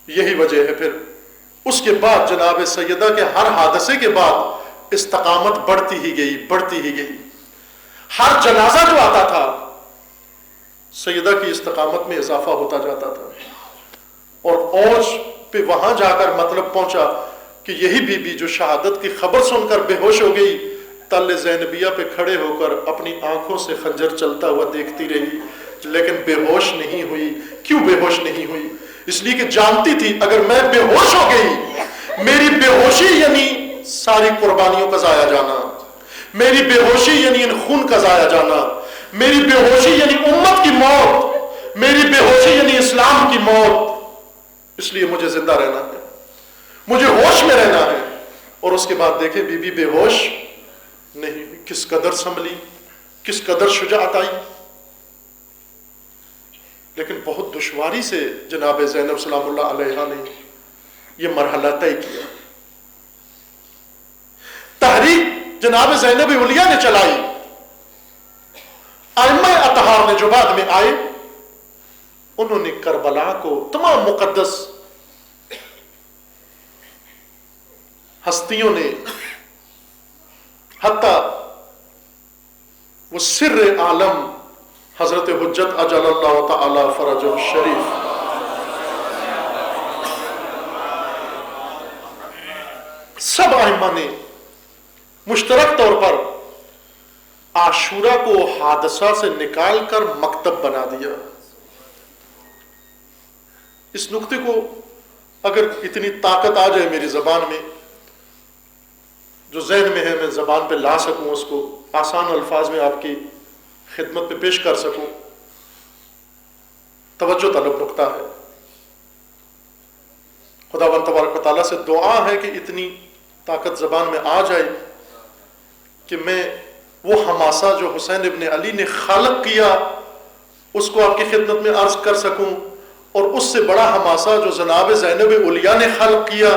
یہی وجہ ہے پھر اس کے بعد جناب سیدہ کے ہر حادثے کے بعد استقامت بڑھتی ہی گئی. ہر جنازہ جو آتا تھا سیدہ کی استقامت میں اضافہ ہوتا جاتا تھا اور اوج پہ وہاں جا کر مطلب پہنچا کہ یہی بی بی جو شہادت کی خبر سن کر بے ہوش ہو گئی تل زینبیہ پہ کھڑے ہو کر اپنی آنکھوں سے خنجر چلتا ہوا دیکھتی رہی لیکن بے ہوش نہیں ہوئی. کیوں بے ہوش نہیں ہوئی؟ اس لیے کہ جانتی تھی اگر میں بے ہوش ہو گئی میری بے ہوشی یعنی ساری قربانیوں کا ضائع جانا, میری بے ہوشی یعنی ان خون کا ضائع جانا, میری بے ہوشی یعنی امت کی موت, میری بے ہوشی یعنی اسلام کی موت. اس لیے مجھے زندہ رہنا ہے, مجھے ہوش میں رہنا ہے. اور اس کے بعد دیکھیں بی بی بے ہوش نہیں, کس قدر سنبھلی, کس قدر شجاعت آئی. لیکن بہت دشواری سے جناب زینب سلام اللہ علیہا نے یہ مرحلہ طے کیا. تحریک جناب زینب علیہ نے چلائی. ائمہ اطہار نے جو بعد میں آئے انہوں نے کربلا کو تمام مقدس ہستیوں نے حتیٰ وہ سر عالم حضرت حجت اجل اللہ تعالی فرج الشریف سب ائمہ نے مشترک طور پر عاشورہ کو حادثہ سے نکال کر مکتب بنا دیا. اس نقطے کو اگر اتنی طاقت آ جائے میری زبان میں, جو ذہن میں ہے میں زبان پہ لا سکوں, اس کو آسان الفاظ میں آپ کی خدمت پہ پیش کر سکوں. توجہ طلب نقطہ ہے. خداوند تبارک و تعالیٰ سے دعا ہے کہ اتنی طاقت زبان میں آ جائے کہ میں وہ حماسہ جو حسین ابن علی نے خلق کیا اس کو آپ کی خدمت میں عرض کر سکوں, اور اس سے بڑا حماسہ جو جناب زینب علیہ نے خلق کیا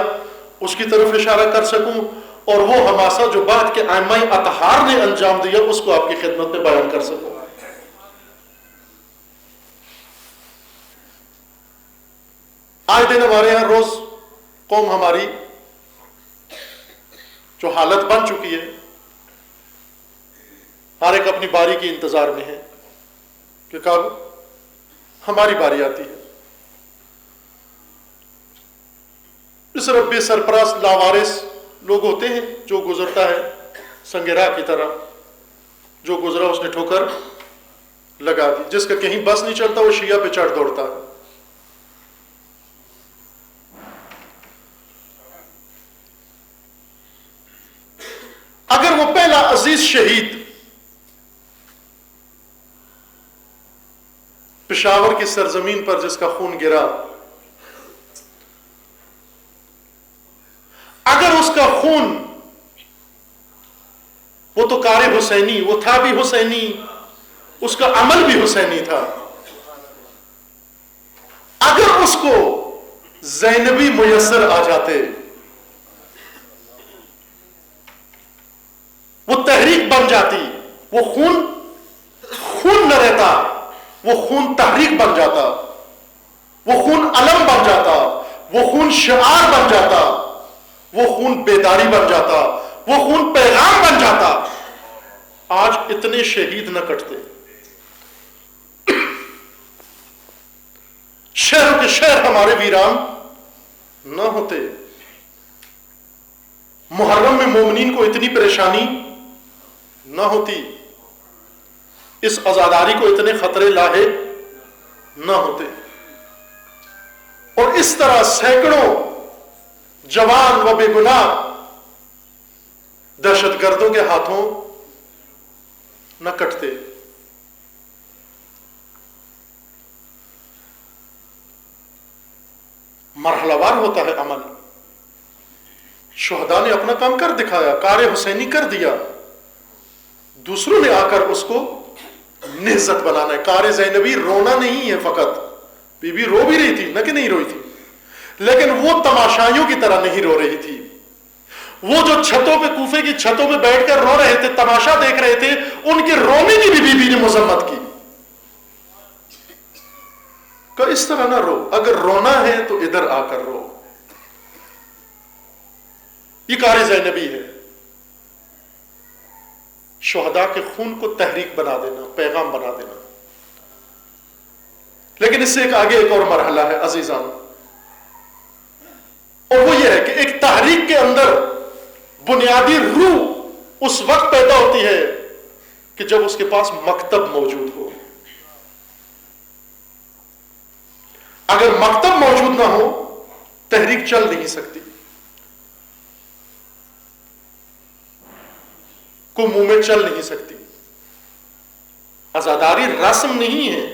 اس کی طرف اشارہ کر سکوں, اور وہ حماسہ جو بعد کے ائمہ اطہار نے انجام دیا اس کو آپ کی خدمت میں بیان کر سکوں. آج دن ہمارے یہاں روز قوم ہماری جو حالت بن چکی ہے, ہر ایک اپنی باری کی انتظار میں ہے کہ کب ہماری باری آتی ہے. اس طرح بے سرپرست لاوارث لوگ ہوتے ہیں, جو گزرتا ہے سنگ راہ کی طرح, جو گزرا اس نے ٹھوکر لگا دی. جس کا کہیں بس نہیں چلتا وہ شیعہ پہ چڑھ دوڑتا ہے. اگر وہ پہلا عزیز شہید پشاور کی سرزمین پر جس کا خون گرا, اگر اس کا خون, وہ تو کار حسینی, وہ تھا بھی حسینی, اس کا عمل بھی حسینی تھا, اگر اس کو زینبی میسر آ جاتے وہ تحریک بن جاتی, وہ خون نہ رہتا, وہ خون تحریک بن جاتا, وہ خون علم بن جاتا, وہ خون شعار بن جاتا, وہ خون بیداری بن جاتا, وہ خون پیغام بن جاتا. آج اتنے شہید نہ کٹتے, شہر کے شہر ہمارے ویران نہ ہوتے, محرم میں مومنین کو اتنی پریشانی نہ ہوتی, اس عزاداری کو اتنے خطرے لاحق نہ ہوتے. اور اس طرح سینکڑوں جوان و بے گناہ دہشت گردوں کے ہاتھوں نہ کٹتے. مرحلہ وار ہوتا ہے عمل. شہداء نے اپنا کام کر دکھایا, کار حسینی کر دیا, دوسروں نے آ کر اس کو نہضت بنانا ہے. کار زینبی رونا نہیں ہے فقط، بی بی رو بھی رہی تھی نہ کہ نہیں روئی تھی، لیکن وہ تماشائیوں کی طرح نہیں رو رہی تھی. وہ جو چھتوں پہ، کوفے کی چھتوں پہ بیٹھ کر رو رہے تھے، تماشا دیکھ رہے تھے، ان کے رونے کی بھی بی بی نے مذمت کی کہ اس طرح نہ رو، اگر رونا ہے تو ادھر آ کر رو. یہ کار زینبی ہے، شہداء کے خون کو تحریک بنا دینا، پیغام بنا دینا. لیکن اس سے آگے ایک اور مرحلہ ہے عزیزان، اور وہ یہ ہے کہ ایک تحریک کے اندر بنیادی روح اس وقت پیدا ہوتی ہے کہ جب اس کے پاس مکتب موجود ہو. اگر مکتب موجود نہ ہو تحریک چل نہیں سکتی. کو منہ میں چل نہیں سکتی. عزاداری رسم نہیں ہے،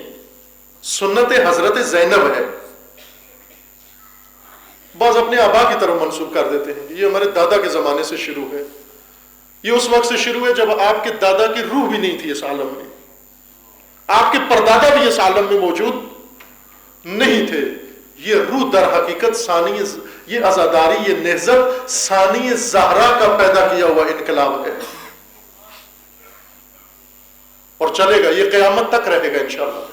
سنت حضرت زینب ہے. بعض اپنے آبا کی طرف منسوب کر دیتے ہیں، یہ ہمارے دادا کے زمانے سے شروع ہے. یہ اس وقت سے شروع ہے جب آپ کے دادا کی روح بھی نہیں تھی اس عالم میں، آپ کے پردادا بھی اس عالم میں موجود نہیں تھے. یہ روح در حقیقت ثانی، یہ عزاداری، یہ نہضت ثانی زہرا کا پیدا کیا ہوا انقلاب ہے، اور چلے گا، یہ قیامت تک رہے گا انشاءاللہ.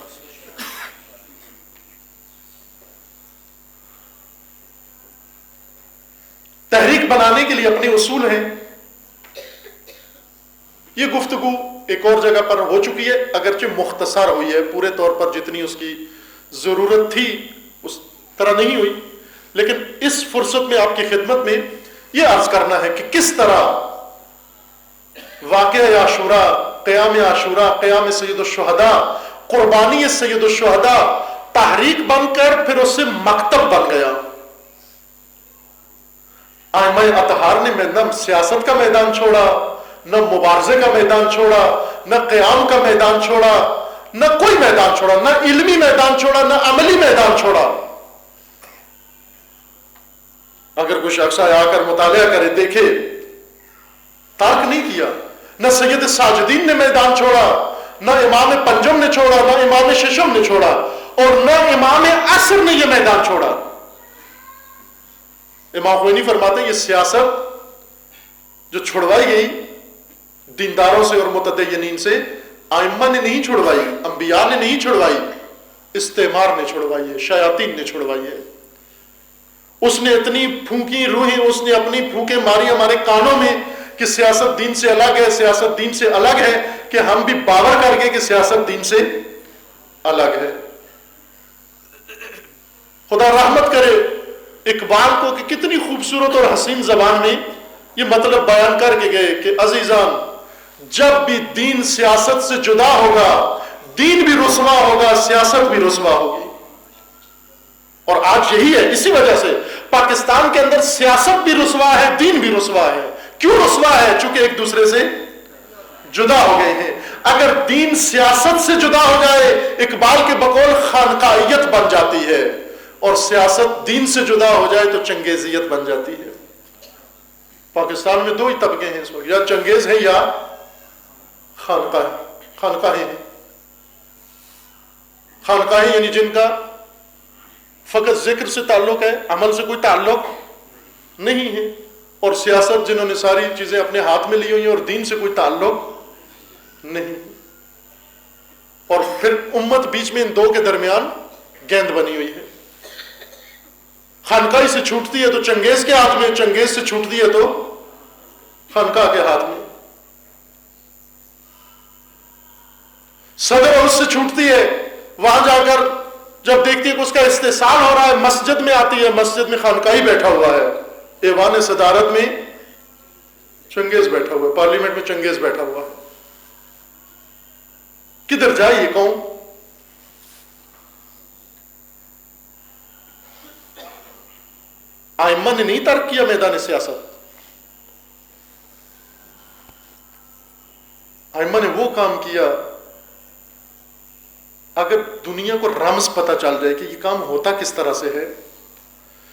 تحریک بنانے کے لیے اپنے اصول ہیں. یہ گفتگو ایک اور جگہ پر ہو چکی ہے، اگرچہ مختصر ہوئی ہے، پورے طور پر جتنی اس کی ضرورت تھی اس طرح نہیں ہوئی. لیکن اس فرصت میں آپ کی خدمت میں یہ عرض کرنا ہے کہ کس طرح واقعہ عاشورہ، قیام عاشورہ، قیام سید الشہداء، قربانی سید الشہداء تحریک بن کر پھر اس سے مکتب بن گیا. ائمہ اطہار نے نہ سیاست کا میدان چھوڑا، نہ مبارزے کا میدان چھوڑا، نہ قیام کا میدان چھوڑا، نہ کوئی میدان چھوڑا، نہ علمی میدان چھوڑا، نہ عملی میدان چھوڑا. اگر کوئی شخص آ کر مطالعہ کرے، دیکھے، ترک نہیں کیا. نہ سید ساجدین نے میدان چھوڑا، نہ امام پنجم نے چھوڑا، نہ امام ششم نے چھوڑا، اور نہ امام عصر نے یہ میدان چھوڑا. امام خمینی فرماتے ہیں یہ سیاست جو چھڑوائی گئی دینداروں سے اور متدینین سے، ائمہ نے نہیں چھڑوائی، انبیاء نے نہیں چھڑوائی، استعمار نے چھڑوائی ہے، شیاطین نے چھڑوائی ہے. اس نے اتنی پھونکی روحیں، اس نے اپنی پھونکیں ماری ہمارے کانوں میں کہ سیاست دین سے الگ ہے، سیاست دین سے الگ ہے، کہ ہم بھی باور کر گئے کہ سیاست دین سے الگ ہے. خدا رحمت کرے اقبال کو کہ کتنی خوبصورت اور حسین زبان میں یہ مطلب بیان کر کے گئے کہ عزیزان، جب بھی دین سیاست سے جدا ہوگا، دین بھی رسوا ہوگا، سیاست بھی رسوا ہوگی. اور آج یہی ہے، اسی وجہ سے پاکستان کے اندر سیاست بھی رسوا ہے، دین بھی رسوا ہے. کیوں رسوا ہے؟ چونکہ ایک دوسرے سے جدا ہو گئے ہیں. اگر دین سیاست سے جدا ہو جائے، اقبال کے بقول خانقاہیت بن جاتی ہے، اور سیاست دین سے جدا ہو جائے تو چنگیزیت بن جاتی ہے. پاکستان میں دو ہی طبقے ہیں اس وقت، یا چنگیز ہیں یا خانقاہیں ہیں. خانقاہیں یعنی جن کا فقط ذکر سے تعلق ہے، عمل سے کوئی تعلق نہیں ہے، اور سیاست جنہوں نے ساری چیزیں اپنے ہاتھ میں لی ہوئی ہیں اور دین سے کوئی تعلق نہیں. اور پھر امت بیچ میں ان دو کے درمیان گیند بنی ہوئی ہے. خانقاہی سے چھوٹتی ہے تو چنگیز کے ہاتھ میں، چنگیز سے چھوٹتی ہے تو خانقاہ کے ہاتھ میں. صدر اور اس سے چھوٹتی ہے، وہاں جا کر جب دیکھتی ہے کہ اس کا استحصال ہو رہا ہے، مسجد میں آتی ہے، مسجد میں خانقاہی بیٹھا ہوا ہے، ایوان صدارت میں چنگیز بیٹھا ہوا ہے، پارلیمنٹ میں چنگیز بیٹھا ہوا ہے. کدھر جائے یہ قوم؟ ائمہ نے نہیں ترک کیا میدان سیاست. ائمہ نے وہ کام کیا، اگر دنیا کو رمز پتہ چل جائے کہ یہ کام ہوتا کس طرح سے ہے،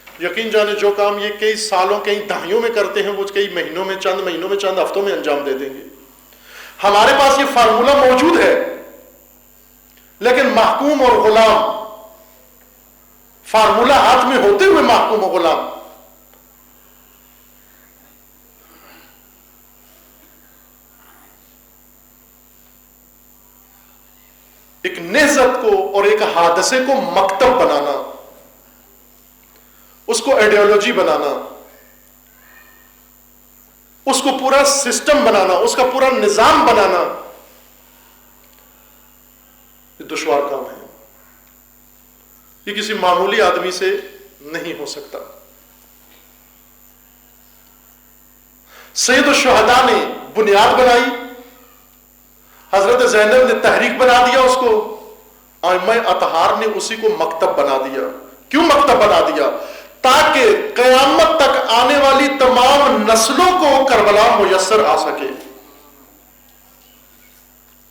یقین جانے جو کام یہ کئی سالوں کئی دہائیوں میں کرتے ہیں وہ کئی مہینوں میں، چند مہینوں میں، چند ہفتوں میں انجام دے دیں گے. ہمارے پاس یہ فارمولہ موجود ہے، لیکن محکوم اور غلام، فارمولہ ہاتھ میں ہوتے ہوئے محکوم و غلام. ایک نہضت کو اور ایک حادثے کو مکتب بنانا، اس کو آئیڈیالوجی بنانا، اس کو پورا سسٹم بنانا، اس کا پورا نظام بنانا، یہ دشوار کام ہے. یہ کسی معمولی آدمی سے نہیں ہو سکتا. سید الشہداء نے بنیاد بنائی، حضرت زینب نے تحریک بنا دیا اس کو، ائمہ اطہار نے اسی کو مکتب بنا دیا. کیوں مکتب بنا دیا؟ تاکہ قیامت تک آنے والی تمام نسلوں کو کربلا میسر آ سکے.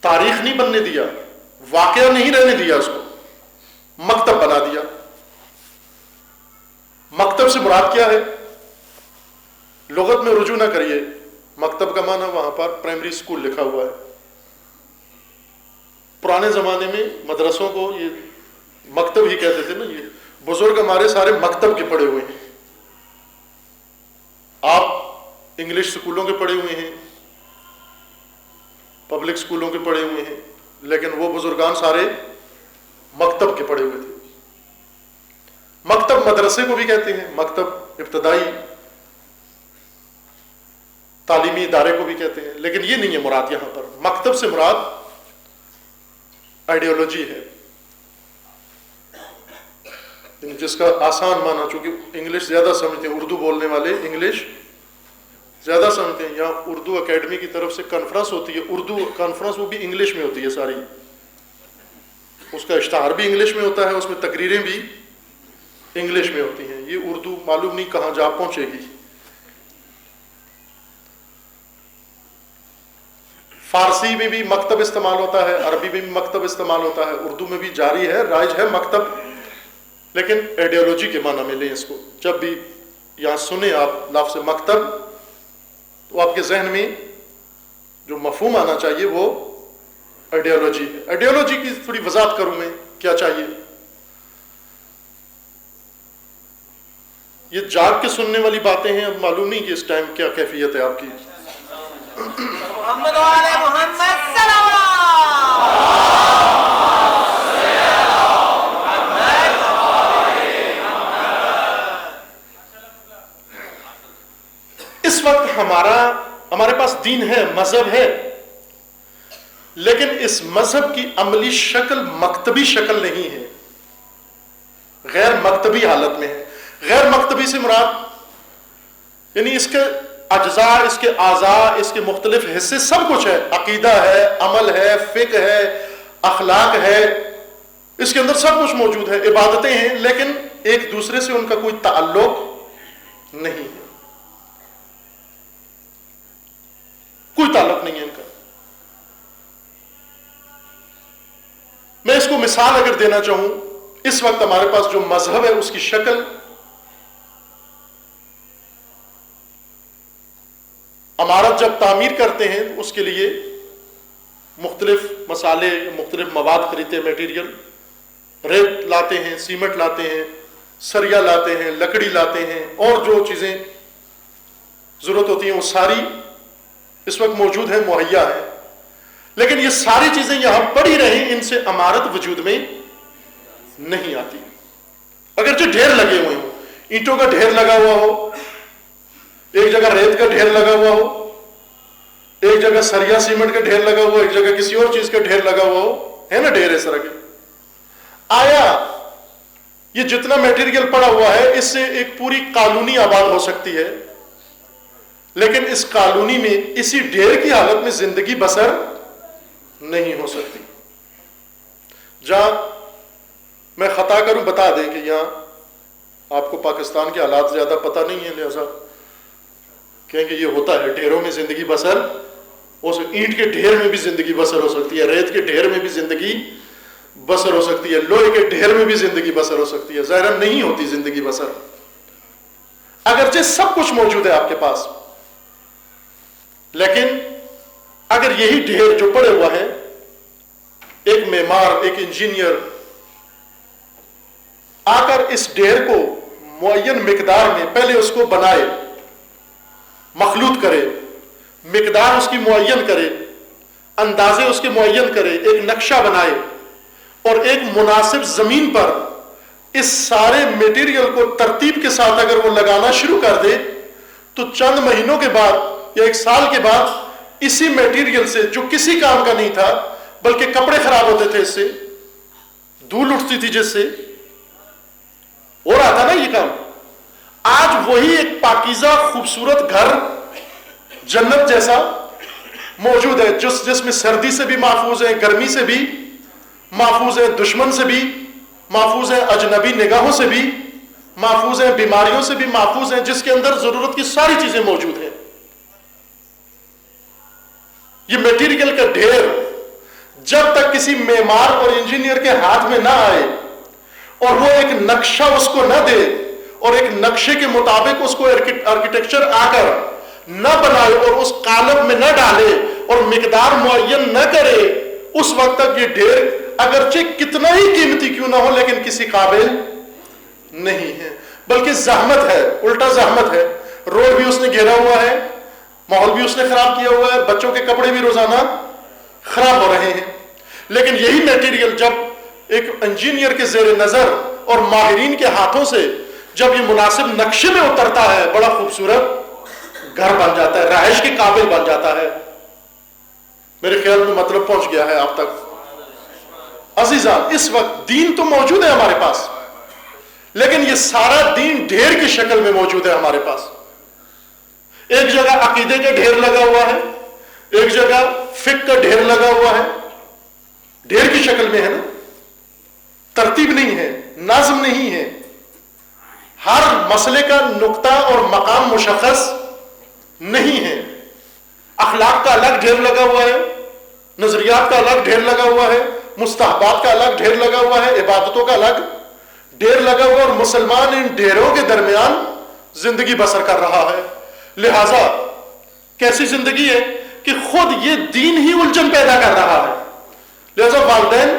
تاریخ نہیں بننے دیا، واقعہ نہیں رہنے دیا، اس کو مکتب بنا دیا. مکتب سے مراد کیا ہے؟ لغت میں رجوع نہ کریے، مکتب کا معنی وہاں پر پرائمری اسکول لکھا ہوا ہے. پرانے زمانے میں مدرسوں کو یہ مکتب ہی کہتے تھے نا. یہ بزرگ ہمارے سارے مکتب کے پڑھے ہوئے ہیں. آپ انگلش اسکولوں کے پڑھے ہوئے ہیں، پبلک اسکولوں کے پڑھے ہوئے ہیں، لیکن وہ بزرگان سارے مکتب کے پڑھے ہوئے تھے. مکتب مدرسے کو بھی کہتے ہیں، مکتب ابتدائی تعلیمی ادارے کو بھی کہتے ہیں، لیکن یہ نہیں ہے مراد. یہاں پر مکتب سے مراد آئیڈیالوجی ہے، جس کا آسان معنی، چونکہ انگلش زیادہ سمجھتے ہیں، اردو بولنے والے انگلش زیادہ سمجھتے ہیں. یہاں اردو اکیڈمی کی طرف سے کانفرنس ہوتی ہے، اردو کانفرنس، وہ بھی انگلش میں ہوتی ہے ساری. اس کا اشتہار بھی انگلش میں ہوتا ہے، اس میں تقریریں بھی انگلش میں ہوتی ہیں. یہ اردو معلوم نہیں کہاں جا پہنچے گی. فارسی میں بھی مکتب استعمال ہوتا ہے، عربی میں بھی مکتب استعمال ہوتا ہے، اردو میں بھی جاری ہے، رائج ہے مکتب، لیکن آئیڈیالوجی کے معنی میں لیں اس کو. جب بھی یہاں سنیں آپ لفظ مکتب تو آپ کے ذہن میں جو مفہوم آنا چاہیے وہ آئیڈیالوجی ہے. آئیڈیالوجی کی تھوڑی وضاحت کروں میں، کیا چاہیے. یہ جاگ کے سننے والی باتیں ہیں، اب معلوم نہیں کہ اس ٹائم کیا کیفیت ہے آپ کی. محمد وعلى محمد صلوات. اس وقت ہمارے پاس دین ہے، مذہب ہے، لیکن اس مذہب کی عملی شکل مکتبی شکل نہیں ہے، غیر مکتبی حالت میں ہے. غیر مکتبی سے مراد یعنی اس کے اجزاء، اس کے اعضاء، اس کے مختلف حصے سب کچھ ہے. عقیدہ ہے، عمل ہے، فقہ ہے، اخلاق ہے، اس کے اندر سب کچھ موجود ہے، عبادتیں ہیں، لیکن ایک دوسرے سے ان کا کوئی تعلق نہیں ہے، کوئی تعلق نہیں ہے ان کا. میں اس کو مثال اگر دینا چاہوں، اس وقت ہمارے پاس جو مذہب ہے اس کی شکل عمارت جب تعمیر کرتے ہیں اس کے لیے مختلف مسالے، مختلف مواد خریدتے ہیں، میٹیریل، ریت لاتے ہیں، سیمنٹ لاتے ہیں، سریا لاتے ہیں، لکڑی لاتے ہیں، اور جو چیزیں ضرورت ہوتی ہیں وہ ساری اس وقت موجود ہیں، مہیا ہے. لیکن یہ ساری چیزیں یہاں پڑی رہیں، ان سے عمارت وجود میں نہیں آتی. اگرچہ ڈھیر لگے ہوئے ہوں، اینٹوں کا ڈھیر لگا ہوا ہو، ایک جگہ ریت کا ڈھیر لگا ہوا ہو، ایک جگہ سریا سیمنٹ کا ڈھیر لگا ہوا ہو، ایک جگہ کسی اور چیز کا ڈھیر لگا ہوا ہو، ہے نا ڈھیر اس طرح کے. آیا یہ جتنا میٹیریل پڑا ہوا ہے اس سے ایک پوری کالونی آباد ہو سکتی ہے، لیکن اس کالونی میں اسی ڈھیر کی حالت میں زندگی بسر نہیں ہو سکتی. جہاں میں خطا کروں بتا دیں کہ یہاں آپ کو پاکستان کے حالات زیادہ پتہ نہیں ہے، لہذا کہیں کہ یہ ہوتا ہے، ڈھیروں میں زندگی بسر، اس اینٹ کے ڈھیر میں بھی زندگی بسر ہو سکتی ہے، ریت کے ڈھیر میں بھی زندگی بسر ہو سکتی ہے، لوہے کے ڈھیر میں بھی زندگی بسر ہو سکتی ہے. ظاہر نہیں ہوتی زندگی بسر، اگرچہ سب کچھ موجود ہے آپ کے پاس، لیکن اگر یہی ڈھیر جو پڑے ہوا ہے، ایک معمار، ایک انجینئر آ کر اس ڈھیر کو معین مقدار میں پہلے اس کو بنائے، مخلوط کرے، مقدار اس کی معین کرے، اندازے اس کے معین کرے، ایک نقشہ بنائے، اور ایک مناسب زمین پر اس سارے میٹیریل کو ترتیب کے ساتھ اگر وہ لگانا شروع کر دے تو چند مہینوں کے بعد یا ایک سال کے بعد اسی میٹیریل سے، جو کسی کام کا نہیں تھا بلکہ کپڑے خراب ہوتے تھے، اس سے دھول اٹھتی تھی، جس سے ہو رہا تھا نا یہ کام، آج وہی ایک پاکیزہ خوبصورت گھر جنت جیسا موجود ہے، جس میں سردی سے بھی محفوظ ہے، گرمی سے بھی محفوظ ہے، دشمن سے بھی محفوظ ہے، اجنبی نگاہوں سے بھی محفوظ ہے، بیماریوں سے بھی محفوظ ہے، جس کے اندر ضرورت کی ساری چیزیں موجود ہیں۔ یہ میٹیریل کا ڈھیر جب تک کسی معمار اور انجینئر کے ہاتھ میں نہ آئے اور وہ ایک نقشہ اس کو نہ دے اور ایک نقشے کے مطابق اس کو آرکیٹیکچر آ کر نہ بنائے اور اس قالب میں نہ ڈالے اور مقدار معین نہ کرے، اس وقت تک یہ ڈھیر اگرچہ کتنا ہی قیمتی کیوں نہ ہو لیکن کسی قابل نہیں ہے، بلکہ زحمت ہے، الٹا زحمت ہے۔ روڈ بھی اس نے گھیرا ہوا ہے، ماحول بھی اس نے خراب کیا ہوا ہے، بچوں کے کپڑے بھی روزانہ خراب ہو رہے ہیں، لیکن یہی میٹیریل جب ایک انجینئر کے زیر نظر اور ماہرین کے ہاتھوں سے جب یہ مناسب نقشے میں اترتا ہے، بڑا خوبصورت گھر بن جاتا ہے، رہائش کے قابل بن جاتا ہے۔ میرے خیال میں مطلب پہنچ گیا ہے آپ تک۔ عزیزان، اس وقت دین تو موجود ہے ہمارے پاس، لیکن یہ سارا دین ڈھیر کی شکل میں موجود ہے ہمارے پاس۔ ایک جگہ عقیدے کا ڈھیر لگا ہوا ہے، ایک جگہ فقہ کا ڈھیر لگا ہوا ہے، ڈھیر کی شکل میں ہے نا، ترتیب نہیں ہے، نظم نہیں ہے، ہر مسئلے کا نقطہ اور مقام مشخص نہیں ہے۔ اخلاق کا الگ ڈھیر لگا ہوا ہے، نظریات کا الگ ڈھیر لگا ہوا ہے، مستحبات کا الگ ڈھیر لگا ہوا ہے، عبادتوں کا الگ ڈھیر لگا ہوا ہے، اور مسلمان ان ڈھیروں کے درمیان زندگی بسر کر رہا ہے۔ لہذا کیسی زندگی ہے کہ خود یہ دین ہی الجھن پیدا کر رہا ہے۔ لہذا والدین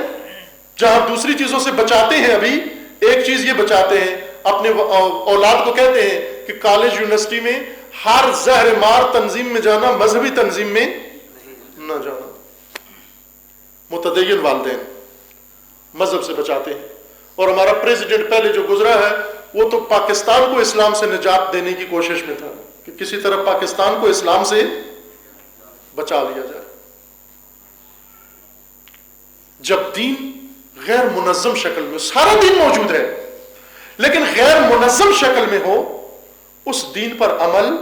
جہاں دوسری چیزوں سے بچاتے ہیں، ابھی ایک چیز یہ بچاتے ہیں، اپنے اولاد کو کہتے ہیں کہ کالج یونیورسٹی میں ہر زہر مار تنظیم میں جانا، مذہبی تنظیم میں نہ جانا۔ متدین والدین مذہب سے بچاتے ہیں، اور ہمارا پریزیڈنٹ پہلے جو گزرا ہے وہ تو پاکستان کو اسلام سے نجات دینے کی کوشش میں تھا کہ کسی طرح پاکستان کو اسلام سے بچا لیا جائے۔ جب دین غیر منظم شکل میں، سارا دین موجود ہے لیکن غیر منظم شکل میں ہو، اس دین پر عمل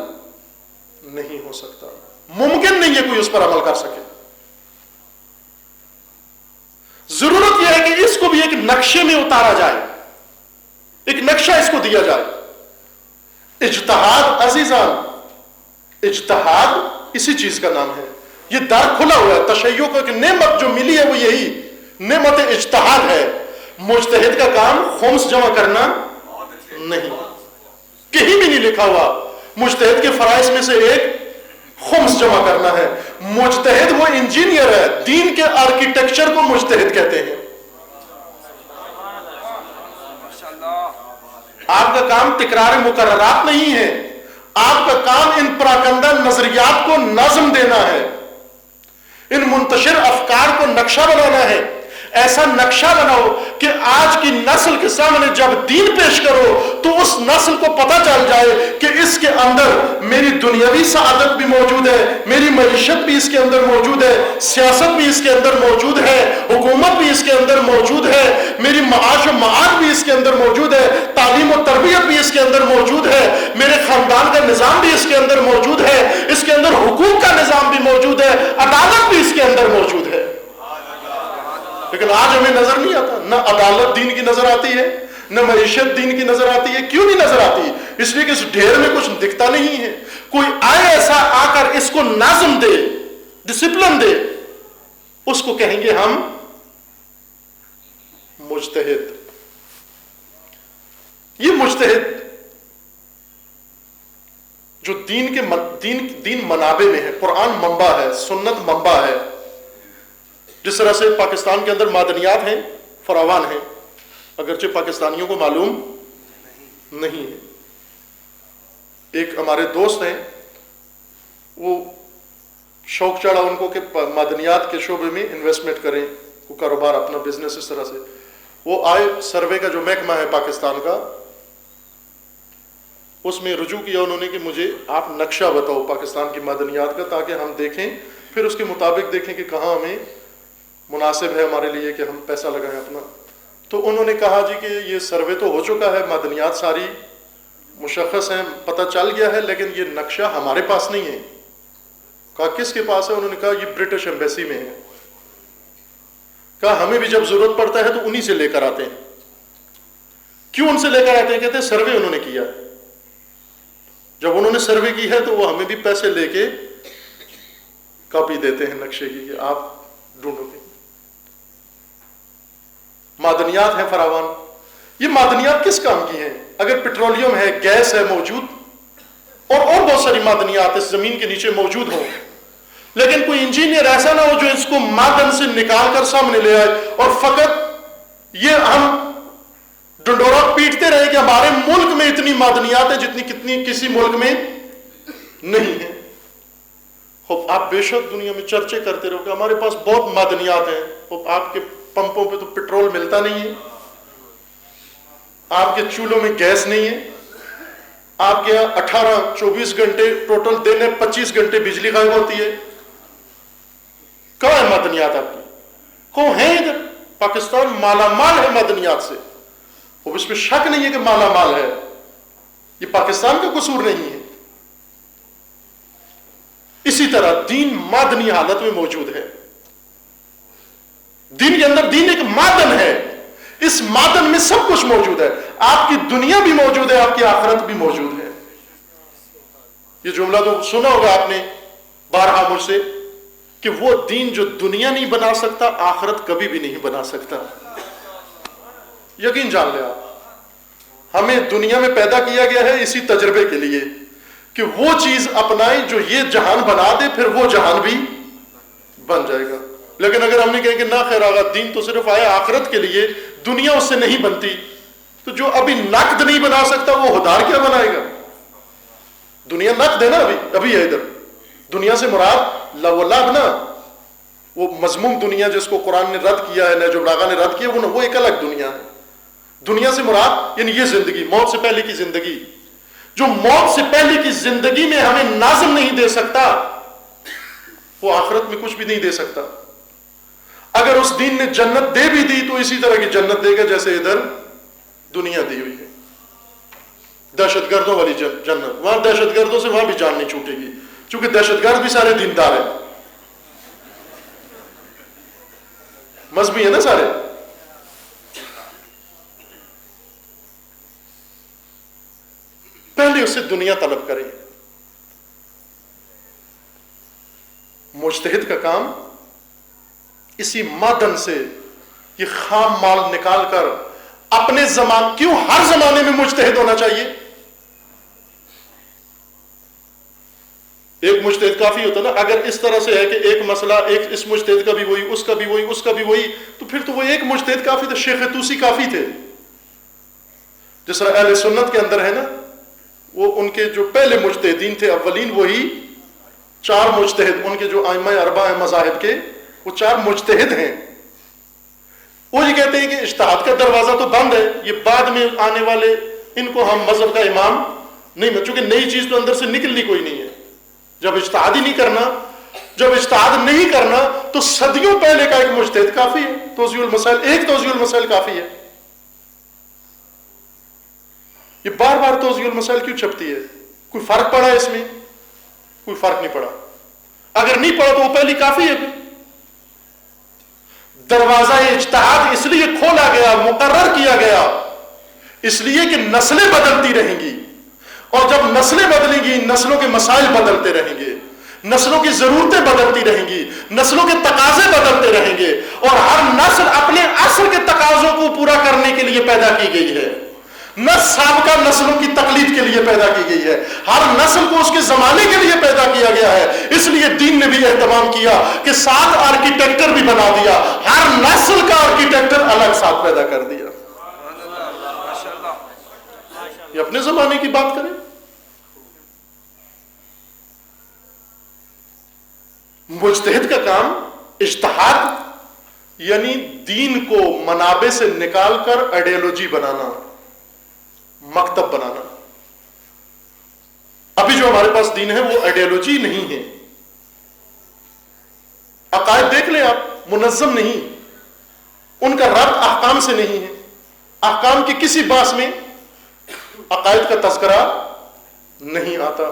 نہیں ہو سکتا، ممکن نہیں ہے کوئی اس پر عمل کر سکے۔ ضرورت یہ ہے کہ اس کو بھی ایک نقشے میں اتارا جائے، ایک نقشہ اس کو دیا جائے۔ اجتہاد عزیزان، اجتہاد اسی چیز کا نام ہے۔ یہ در کھلا ہوا ہے، تشیع کو ایک نعمت جو ملی ہے وہ یہی نعمت اجتہاد ہے۔ مجتہد کا کام خمس جمع کرنا نہیں، کہیں بھی نہیں لکھا ہوا مجتہد کے فرائض میں سے ایک خمس جمع کرنا ہے۔ مجتہد وہ انجینئر ہے، دین کے آرکیٹیکچر کو مجتہد کہتے ہیں۔ آپ کا کام تکرار مقررات نہیں ہے، آپ کا کام ان پراکندہ نظریات کو نظم دینا ہے، ان منتشر افکار کو نقشہ بنانا ہے۔ ایسا نقشہ بناؤ کہ آج کی نسل کے سامنے جب دین پیش کرو تو اس نسل کو پتہ چل جائے کہ اس کے اندر میری دنیاوی سعادت بھی موجود ہے، میری معیشت بھی اس کے اندر موجود ہے، سیاست بھی اس کے اندر موجود ہے، حکومت بھی اس کے اندر موجود ہے، میری معاش و معاد بھی اس کے اندر موجود ہے، تعلیم و تربیت بھی اس کے اندر موجود ہے، میرے خاندان کا نظام بھی اس کے اندر موجود ہے، اس کے اندر حقوق کا نظام بھی موجود ہے، عدالت بھی اس کے اندر موجود ہے۔ لیکن آج ہمیں نظر نہیں آتا، نہ عدالت دین کی نظر آتی ہے، نہ معیشت دین کی نظر آتی ہے۔ کیوں نہیں نظر آتی؟ اس لیے کہ اس ڈھیر میں کچھ دکھتا نہیں ہے۔ کوئی آئے ایسا آ کر اس کو نظم دے، ڈسپلن دے، اس کو کہیں گے ہم مجتہد۔ یہ مجتہد جو دین منابع میں ہے. قرآن منبع ہے، سنت منبع ہے. جس طرح سے پاکستان کے اندر معدنیات ہیں، فراوان ہیں، اگرچہ پاکستانیوں کو معلوم نہیں ہے. ایک ہمارے دوست ہیں، وہ شوق چڑھا ان کو کہ معدنیات کے شعبے میں انویسٹمنٹ کریں، کو کاروبار اپنا بزنس اس طرح سے. وہ آئے، سروے کا جو محکمہ ہے پاکستان کا، اس میں رجوع کیا انہوں نے کہ مجھے آپ نقشہ بتاؤ پاکستان کی معدنیات کا، تاکہ ہم دیکھیں، پھر اس کے مطابق دیکھیں کہ کہاں ہمیں مناسب ہے ہمارے لیے کہ ہم پیسہ لگائیں اپنا. تو انہوں نے کہا جی کہ یہ سروے تو ہو چکا ہے، معدنیات ساری مشخص ہیں، پتہ چل گیا ہے، لیکن یہ نقشہ ہمارے پاس نہیں ہے. کہا کس کے پاس ہے؟ انہوں نے کہا یہ برٹش ایمبیسی میں ہے. کہا ہمیں بھی جب ضرورت پڑتا ہے تو انہی سے لے کر آتے ہیں. کیوں ان سے لے کر آتے ہیں؟ کہتے ہیں سروے انہوں نے کیا. جب انہوں نے سروے کی ہے تو وہ ہمیں بھی پیسے لے کے کاپی دیتے ہیں نقشے کی کہ آپ ڈھونڈو گے. معدنیات ہیں فراوان. یہ معدنیات کس کام کی ہیں؟ اگر پیٹرولیم ہے، گیس ہے موجود، اور بہت ساری معدنیات اس زمین کے نیچے موجود ہوں، لیکن کوئی انجینئر ایسا نہ ہو جو اس کو معدن سے نکال کر سامنے لے آئے اور فقط یہ ہم ڈنڈورا پیٹتے رہے کہ ہمارے ملک میں اتنی معدنیات ہیں جتنی کتنی کسی ملک میں نہیں ہے. خوب آپ بے شک دنیا میں چرچے کرتے رہو کہ ہمارے پاس بہت معدنیات ہیں. خوب آپ کے پمپوں پہ تو پٹرول ملتا نہیں ہے، آپ کے چولہوں میں گیس نہیں ہے، آپ کے یہاں 18-24 گھنٹے ٹوٹل دن ہے، 25 گھنٹے بجلی غائب ہوتی ہے. کہاں ہے معدنیات آپ کی؟ کہاں ہیں؟ ادھر پاکستان مالا مال ہے معدنیات سے. اب اس میں شک نہیں ہے کہ مالا مال ہے، یہ پاکستان کا قصور نہیں ہے. اسی طرح دین معدنی حالت میں موجود ہے. دین کے اندر دین ایک معدن ہے، اس معدن میں سب کچھ موجود ہے. آپ کی دنیا بھی موجود ہے، آپ کی آخرت بھی موجود ہے. یہ جملہ تو سنا ہوگا آپ نے بارہا مجھ سے کہ وہ دین جو دنیا نہیں بنا سکتا، آخرت کبھی بھی نہیں بنا سکتا. یقین جان لیں آپ، ہمیں دنیا میں پیدا کیا گیا ہے اسی تجربے کے لیے کہ وہ چیز اپنائیں جو یہ جہان بنا دے، پھر وہ جہان بھی بن جائے گا. لیکن اگر ہم نے کہیں کہ نہ خیر آگا دین تو صرف آیا آخرت کے لیے، دنیا اس سے نہیں بنتی، تو جو ابھی نقد نہیں بنا سکتا وہ ہدار کیا بنائے گا؟ دنیا نقد ہے نا، ابھی ہے ادھر. دنیا سے مراد لعب نا، وہ مذموم دنیا جس کو قرآن نے رد کیا ہے، نہج البلاغہ نے رد کیا، وہ ایک الگ دنیا ہے. دنیا سے مراد یعنی یہ زندگی، موت سے پہلے کی زندگی. جو موت سے پہلے کی زندگی میں ہمیں نازل نہیں دے سکتا، وہ آخرت میں کچھ بھی نہیں دے سکتا. اگر اس دین نے جنت دے بھی دی تو اسی طرح کی جنت دے گا جیسے ادھر دنیا دی ہوئی ہے. دہشت گردوں والی جنت، وہاں دہشت گردوں سے وہاں بھی جان نہیں چھوٹے گی، چونکہ دہشت گرد بھی سارے دیندار ہیں، مذہبی ہے نا سارے. پہلے اس سے دنیا طلب کریں. مجتہد کا کام اسی معدن سے یہ خام مال نکال کر اپنے زمان، کیوں ہر زمانے میں مجتہد ہونا چاہیے؟ ایک مجتہد کافی ہوتا نا. اگر اس طرح سے ہے کہ ایک مسئلہ، ایک اس مجتہد کا بھی وہی، اس کا بھی وہی، اس کا بھی وہی، تو پھر تو وہ ایک مجتہد کافی تھا. شیخ طوسی کافی تھے. جس طرح اہل سنت کے اندر ہے نا، وہ ان کے جو پہلے مجتہدین تھے اولین، وہی 4 مجتہد، ان کے جو ائمہ اربعہ ہیں مذاہب کے، وہ 4 مجتہد ہیں. وہ یہ کہتے ہیں کہ اجتہاد کا دروازہ تو بند ہے، یہ بعد میں آنے والے ان کو ہم مذہب کا امام نہیں، چونکہ نئی چیز تو اندر سے نکلنی کوئی نہیں ہے. جب اجتہاد ہی نہیں کرنا، جب اجتہاد نہیں کرنا تو صدیوں پہلے کا ایک مجتہد کافی ہے. توضیح المسائل، ایک توضیح المسائل کافی ہے. یہ بار بار توضیح المسائل کیوں چھپتی ہے؟ کوئی فرق پڑا ہے اس میں؟ کوئی فرق نہیں پڑا. اگر نہیں پڑا تو وہ پہلی کافی ہے. دروازہ اجتہاد اس لیے کھولا گیا، مقرر کیا گیا، اس لیے کہ نسلیں بدلتی رہیں گی، اور جب نسلیں بدلیں گی نسلوں کے مسائل بدلتے رہیں گے، نسلوں کی ضرورتیں بدلتی رہیں گی، نسلوں کے تقاضے بدلتے رہیں گے، اور ہر نسل اپنے اصل کے تقاضوں کو پورا کرنے کے لیے پیدا کی گئی ہے. نہ سابقہ نسلوں کی تقلید کے لیے پیدا کی گئی ہے، ہر نسل کو اس کے زمانے کے لیے پیدا کیا گیا ہے۔ اس لیے دین نے بھی اہتمام کیا کہ ساتھ آرکیٹیکچر بھی بنا دیا، ہر نسل کا آرکیٹیکچر الگ ساتھ پیدا کر دیا۔ یہ اپنے زمانے کی بات کریں، مجتہد کا کام اجتہاد یعنی دین کو منابع سے نکال کر آئیڈیالوجی بنانا، مکتب بنانا۔ ابھی جو ہمارے پاس دین ہے وہ آئیڈیالوجی نہیں ہے، عقائد دیکھ لیں آپ، منظم نہیں، ان کا ربط احکام سے نہیں ہے، احکام کی کسی باس میں عقائد کا تذکرہ نہیں آتا۔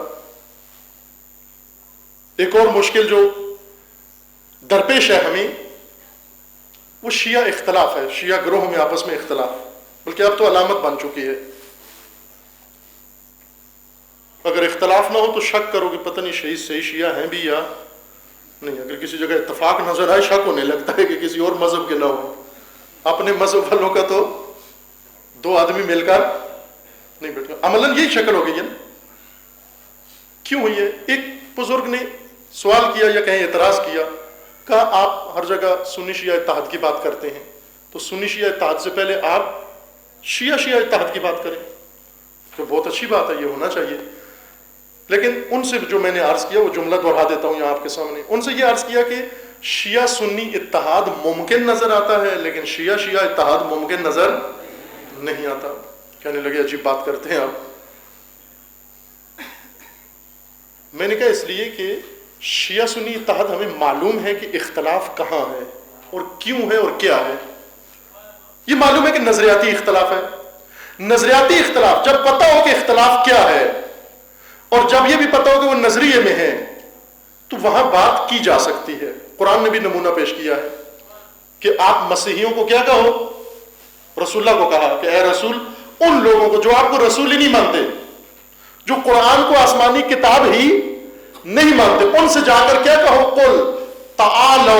ایک اور مشکل جو درپیش ہے ہمیں وہ شیعہ اختلاف ہے، شیعہ گروہ میں آپس میں اختلاف، بلکہ اب تو علامت بن چکی ہے۔ اگر اختلاف نہ ہو تو شک کرو کہ پتہ نہیں شہید صحیح شیعہ ہیں بھی یا نہیں۔ اگر کسی جگہ اتفاق نظر آئے شک ہونے لگتا ہے کہ کسی اور مذہب کے نہ ہو۔ اپنے مذہب والوں کا تو دو آدمی مل کر نہیں بیٹھا، عملاً یہی شکل ہو گئی ہے نا۔ کیوں ہوئی ہے؟ ایک بزرگ نے سوال کیا یا کہیں اعتراض کیا، کہا آپ ہر جگہ سنی شیعہ اتحاد کی بات کرتے ہیں، تو سنی شیعہ اتحاد سے پہلے آپ شیعہ اتحاد کی بات کریں، تو بہت اچھی بات ہے، یہ ہونا چاہیے۔ لیکن ان سے جو میں نے عرض کیا وہ جملہ دوہرا دیتا ہوں یہاں آپ کے سامنے، ان سے یہ عرض کیا کہ شیعہ سنی اتحاد ممکن نظر آتا ہے لیکن شیعہ اتحاد ممکن نظر نہیں آتا۔ کہنے لگے عجیب بات کرتے ہیں آپ۔ میں نے کہا اس لیے کہ شیعہ سنی اتحاد ہمیں معلوم ہے کہ اختلاف کہاں ہے اور کیوں ہے اور کیا ہے۔ یہ معلوم ہے کہ نظریاتی اختلاف ہے۔ نظریاتی اختلاف جب پتہ ہو کہ اختلاف کیا ہے اور جب یہ بھی پتہ ہو کہ وہ نظریے میں ہے تو وہاں بات کی جا سکتی ہے۔ قرآن نے بھی نمونہ پیش کیا ہے کہ آپ مسیحیوں کو کیا کہو، رسول اللہ کو کہا کہ اے رسول ان لوگوں کو جو آپ کو رسول ہی نہیں مانتے، جو قرآن کو آسمانی کتاب ہی نہیں مانتے، ان سے جا کر کیا کہو، قل تعالو،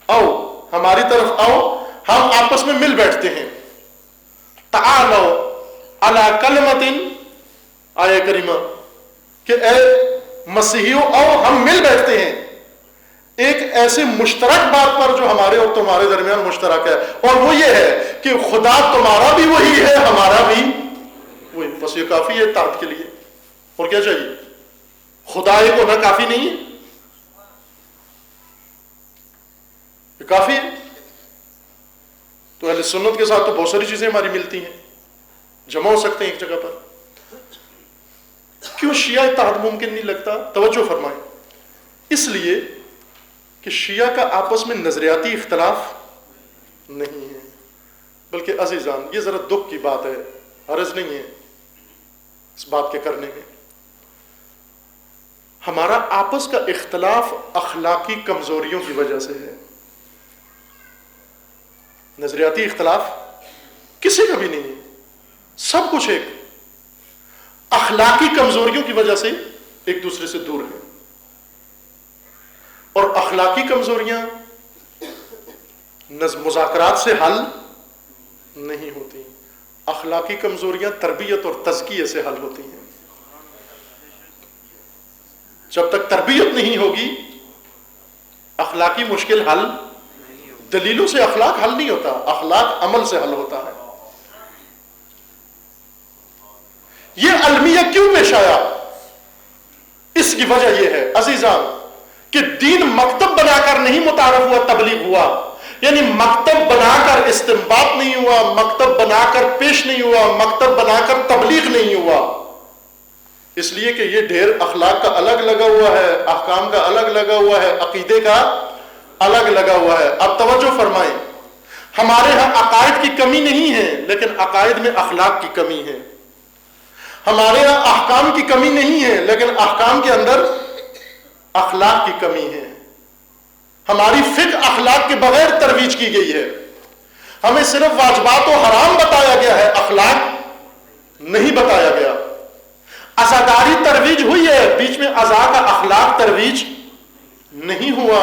آؤ ہماری طرف آؤ، ہم آپس میں مل بیٹھتے ہیں۔ تعالو علی کلمۃ، آیہ کریمہ کہ اے مسیحیوں آؤ ہم مل بیٹھتے ہیں ایک ایسے مشترک بات پر جو ہمارے اور تمہارے درمیان مشترک ہے، اور وہ یہ ہے کہ خدا تمہارا بھی وہی ہے ہمارا بھی وہی۔ بس یہ کافی ہے اتحاد کے لیے، اور کیا چاہیے؟ خدا ایک ہونا کافی نہیں ہے، یہ کافی ہے۔ تو اہل سنت کے ساتھ تو بہت ساری چیزیں ہماری ملتی ہیں، جمع ہو سکتے ہیں ایک جگہ پر۔ کیوں شیعہ اتحاد ممکن نہیں لگتا؟ توجہ فرمائیں، اس لیے کہ شیعہ کا آپس میں نظریاتی اختلاف نہیں ہے، بلکہ عزیزان یہ ذرا دکھ کی بات ہے، حرج نہیں ہے اس بات کے کرنے میں۔ ہمارا آپس کا اختلاف اخلاقی کمزوریوں کی وجہ سے ہے۔ نظریاتی اختلاف کسی کا بھی نہیں ہے، سب کچھ ایک، اخلاقی کمزوریوں کی وجہ سے ایک دوسرے سے دور ہے۔ اور اخلاقی کمزوریاں مذاکرات سے حل نہیں ہوتی، اخلاقی کمزوریاں تربیت اور تزکیے سے حل ہوتی ہیں۔ جب تک تربیت نہیں ہوگی اخلاقی مشکل حل، دلیلوں سے اخلاق حل نہیں ہوتا، اخلاق عمل سے حل ہوتا ہے۔ یہ المیہ کیوں پیش آیا؟ اس کی وجہ یہ ہے عزیزان کہ دین مکتب بنا کر نہیں متعارف ہوا، تبلیغ ہوا، یعنی مکتب بنا کر استنباط نہیں ہوا، مکتب بنا کر پیش نہیں ہوا، مکتب بنا کر تبلیغ نہیں ہوا۔ اس لیے کہ یہ ڈھیر اخلاق کا الگ لگا ہوا ہے، احکام کا الگ لگا ہوا ہے، عقیدے کا الگ لگا ہوا ہے۔ اب توجہ فرمائیں، ہمارے ہاں عقائد کی کمی نہیں ہے لیکن عقائد میں اخلاق کی کمی ہے۔ ہمارے ہاں احکام کی کمی نہیں ہے لیکن احکام کے اندر اخلاق کی کمی ہے۔ ہماری فقہ اخلاق کے بغیر ترویج کی گئی ہے، ہمیں صرف واجبات و حرام بتایا گیا ہے، اخلاق نہیں بتایا گیا۔ عزاداری ترویج ہوئی ہے، بیچ میں عزا کا اخلاق ترویج نہیں ہوا،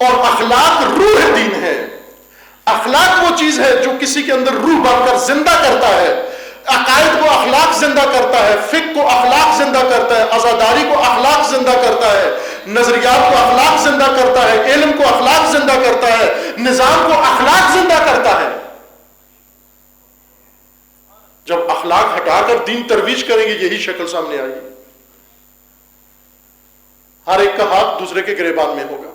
اور اخلاق روح دین ہے۔ اخلاق وہ چیز ہے جو کسی کے اندر روح بھر کر زندہ کرتا ہے. عقائد کو اخلاق زندہ کرتا ہے، فقہ کو اخلاق زندہ کرتا ہے، عزاداری کو اخلاق زندہ کرتا ہے، نظریات کو اخلاق زندہ کرتا ہے، علم کو اخلاق زندہ کرتا ہے، نظام کو اخلاق زندہ کرتا ہے. جب اخلاق ہٹا کر دین ترویج کریں گے یہی شکل سامنے آئے گی. ہر ایک کا ہاتھ دوسرے کے گریبان میں ہوگا،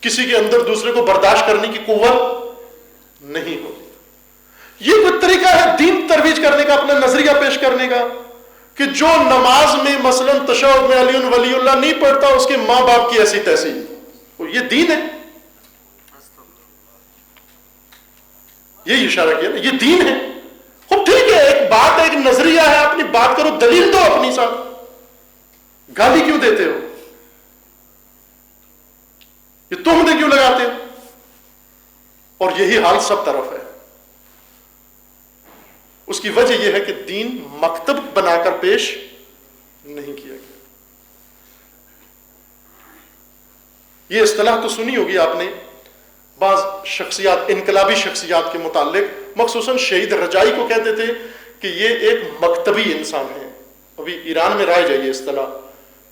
کسی کے اندر دوسرے کو برداشت کرنے کی قوت نہیں ہوگی. یہ کوئی طریقہ ہے دین ترویج کرنے کا، اپنا نظریہ پیش کرنے کا، کہ جو نماز میں مثلا تشہد میں علی ولی اللہ نہیں پڑھتا اس کے ماں باپ کی ایسی تیسی. یہ دین ہے؟ یہی اشارہ کیا نا، یہ دین ہے. خب ٹھیک ہے، ایک بات ہے، ایک نظریہ ہے، اپنی بات کرو، دلیل دو اپنی ساتھ. گالی کیوں دیتے ہو؟ یہ تہمتیں کیوں لگاتے ہو؟ اور یہی حال سب طرف ہے. اس کی وجہ یہ ہے کہ دین مکتب بنا کر پیش نہیں کیا گیا. یہ اصطلاح تو سنی ہوگی آپ نے بعض شخصیات، انقلابی شخصیات کے متعلق، مخصوصاً شہید رجائی کو کہتے تھے کہ یہ ایک مکتبی انسان ہے. ابھی ایران میں رائج ہے یہ اصطلاح،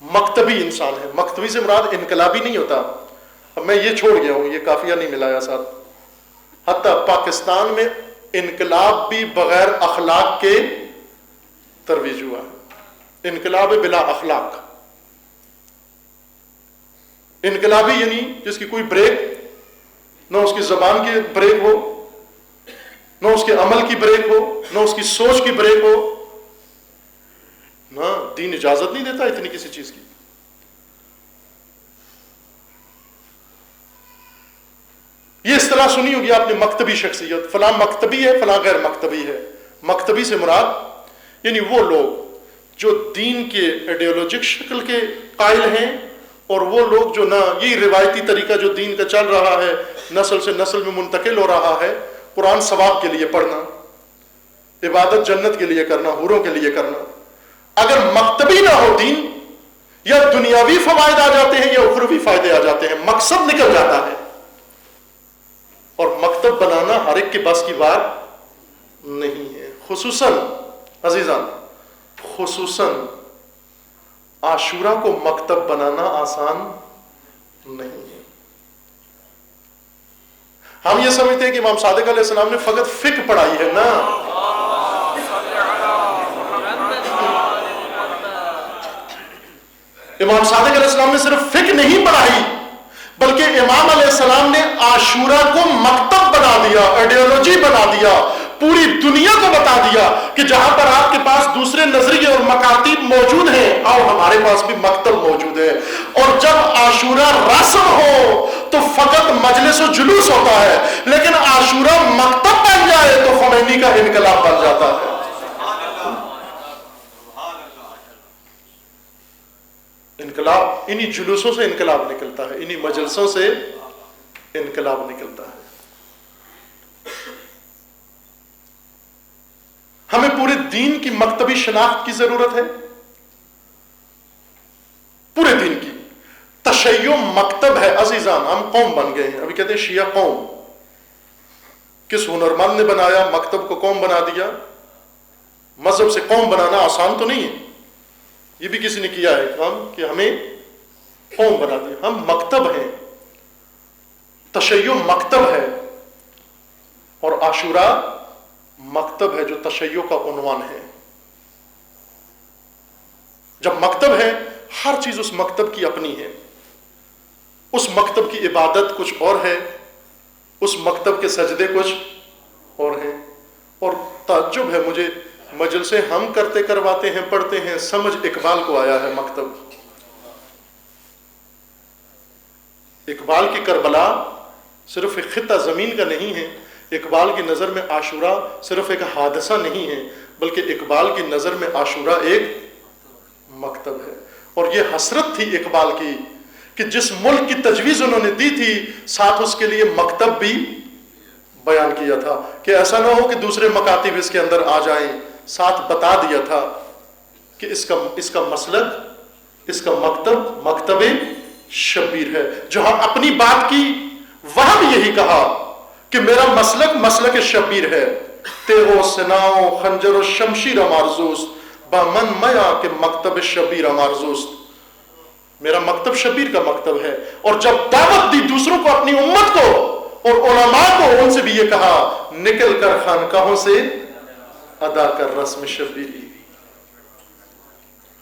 مکتبی انسان ہے. مکتبی سے مراد انقلابی نہیں ہوتا. اب میں یہ چھوڑ گیا ہوں، یہ قافیہ نہیں ملایا ساتھ. حتیٰ پاکستان میں انقلاب بھی بغیر اخلاق کے ترویج ہوا ہے. انقلاب بلا اخلاق. انقلابی یعنی جس کی کوئی بریک نہ، اس کی زبان کی بریک ہو، نہ اس کے عمل کی بریک ہو، نہ اس کی سوچ کی بریک ہو. نہ دین اجازت نہیں دیتا اتنی کسی چیز کی. یہ اصطلاح سنی ہوگی آپ نے، مکتبی شخصیت، فلاں مکتبی ہے، فلاں غیر مکتبی ہے. مکتبی سے مراد یعنی وہ لوگ جو دین کے ایڈیولوجک شکل کے قائل ہیں، اور وہ لوگ جو نہ یہ روایتی طریقہ جو دین کا چل رہا ہے، نسل سے نسل میں منتقل ہو رہا ہے، قرآن ثواب کے لیے پڑھنا، عبادت جنت کے لیے کرنا، حوروں کے لیے کرنا. اگر مکتبی نہ ہو دین، یا دنیاوی فوائد آ جاتے ہیں یا اخروی فائدے آ جاتے ہیں، مقصد نکل جاتا ہے. اور مکتب بنانا ہر ایک کے بس کی بات نہیں ہے. خصوصاً عزیزان، خصوصاً عاشورہ کو مکتب بنانا آسان نہیں ہے. ہم یہ سمجھتے ہیں کہ امام صادق علیہ السلام نے فقط فقہ پڑھائی ہے. نا، امام صادق علیہ السلام نے صرف فقہ نہیں پڑھائی، بلکہ امام علیہ السلام نے عاشورہ کو مکتب بنا دیا، ایڈیولوجی بنا دیا، پوری دنیا کو بتا دیا کہ جہاں پر آپ کے پاس دوسرے نظریے اور مکاتب موجود ہیں، آؤ ہمارے پاس بھی مکتب موجود ہے. اور جب عاشورہ رسم ہو تو فقط مجلس و جلوس ہوتا ہے، لیکن عاشورہ مکتب بن جائے تو خمینی کا انقلاب بن جاتا ہے. انقلاب انہی جلوسوں سے انقلاب نکلتا ہے، انہی مجلسوں سے انقلاب نکلتا ہے. ہمیں پورے دین کی مکتبی شناخت کی ضرورت ہے، پورے دین کی. تشیع مکتب ہے عزیزان. ہم قوم بن گئے ہیں، ابھی کہتے ہیں شیعہ قوم. کس ہنرمند نے بنایا مکتب کو قوم بنا دیا؟ مذہب سے قوم بنانا آسان تو نہیں ہے، یہ بھی کسی نے کیا ہے کام کہ ہمیں قوم بنا دیں. ہم مکتب ہیں، تشیع مکتب ہے، اور عاشورہ مکتب ہے جو تشیع کا عنوان ہے. جب مکتب ہے، ہر چیز اس مکتب کی اپنی ہے. اس مکتب کی عبادت کچھ اور ہے، اس مکتب کے سجدے کچھ اور ہیں. اور تعجب ہے مجھے، مجلسیں ہم کرتے کرواتے ہیں، پڑھتے ہیں، سمجھ اقبال کو آیا ہے مکتب. اقبال کی کربلا صرف ایک خطہ زمین کا نہیں ہے. اقبال کی نظر میں عاشورہ صرف ایک حادثہ نہیں ہے، بلکہ اقبال کی نظر میں عاشورہ ایک مکتب ہے. اور یہ حسرت تھی اقبال کی کہ جس ملک کی تجویز انہوں نے دی تھی، ساتھ اس کے لیے مکتب بھی بیان کیا تھا کہ ایسا نہ ہو کہ دوسرے مکاتب اس کے اندر آ جائیں. ساتھ بتا دیا تھا کہ اس کا مسلک، اس کا مکتب مکتب شبیر ہے. جہاں اپنی بات کی وہاں بھی یہی کہا کہ میرا مسلک مسلک شبیر ہے، تیغو سناؤ خنجر و شمشیر امارزوست، با من میا کہ مکتب شبیر امارزوست. میرا مکتب شبیر کا مکتب ہے. اور جب دعوت دی دوسروں کو، اپنی امت کو اور علماء کو، ان سے بھی یہ کہا نکل کر خانقاہوں سے ادا کر رسم شبیری.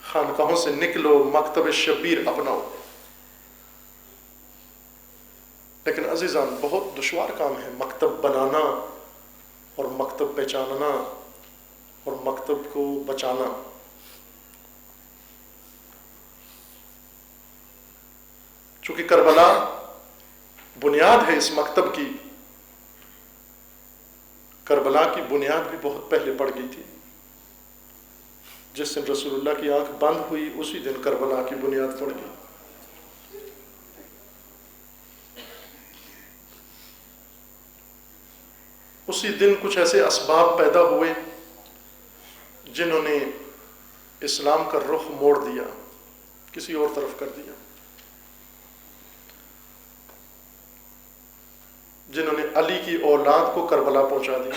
خانقاہوں سے نکلو، مکتب شبیر اپناؤ. لیکن عزیزان بہت دشوار کام ہے مکتب بنانا اور مکتب پہچاننا اور مکتب کو بچانا. چونکہ کربلا بنیاد ہے اس مکتب کی، کربلا کی بنیاد بھی بہت پہلے پڑ گئی تھی. جس دن رسول اللہ کی آنکھ بند ہوئی اسی دن کربلا کی بنیاد پڑ گئی. اسی دن کچھ ایسے اسباب پیدا ہوئے جنہوں نے اسلام کا رخ موڑ دیا، کسی اور طرف کر دیا، جنہوں نے علی کی اولاد کو کربلا پہنچا دی.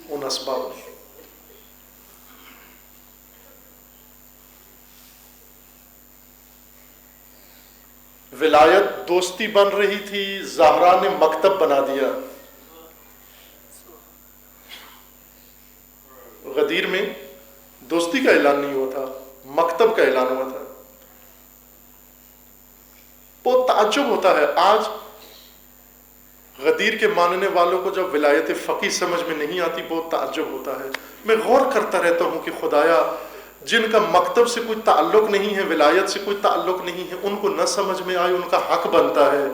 ان اسباب ولایت دوستی بن رہی تھی، زہرا نے مکتب بنا دیا. غدیر میں دوستی کا اعلان نہیں ہوا تھا، مکتب کا اعلان ہوا تھا. بہت تعجب ہوتا ہے آج غدیر کے ماننے والوں کو جب ولایت فقی سمجھ میں نہیں آتی، بہت تعجب ہوتا ہے. میں غور کرتا رہتا ہوں کہ خدایا جن کا مکتب سے کوئی تعلق نہیں ہے، ولایت سے کوئی تعلق نہیں ہے، ان کو نہ سمجھ میں آئے، ان کا حق بنتا ہے.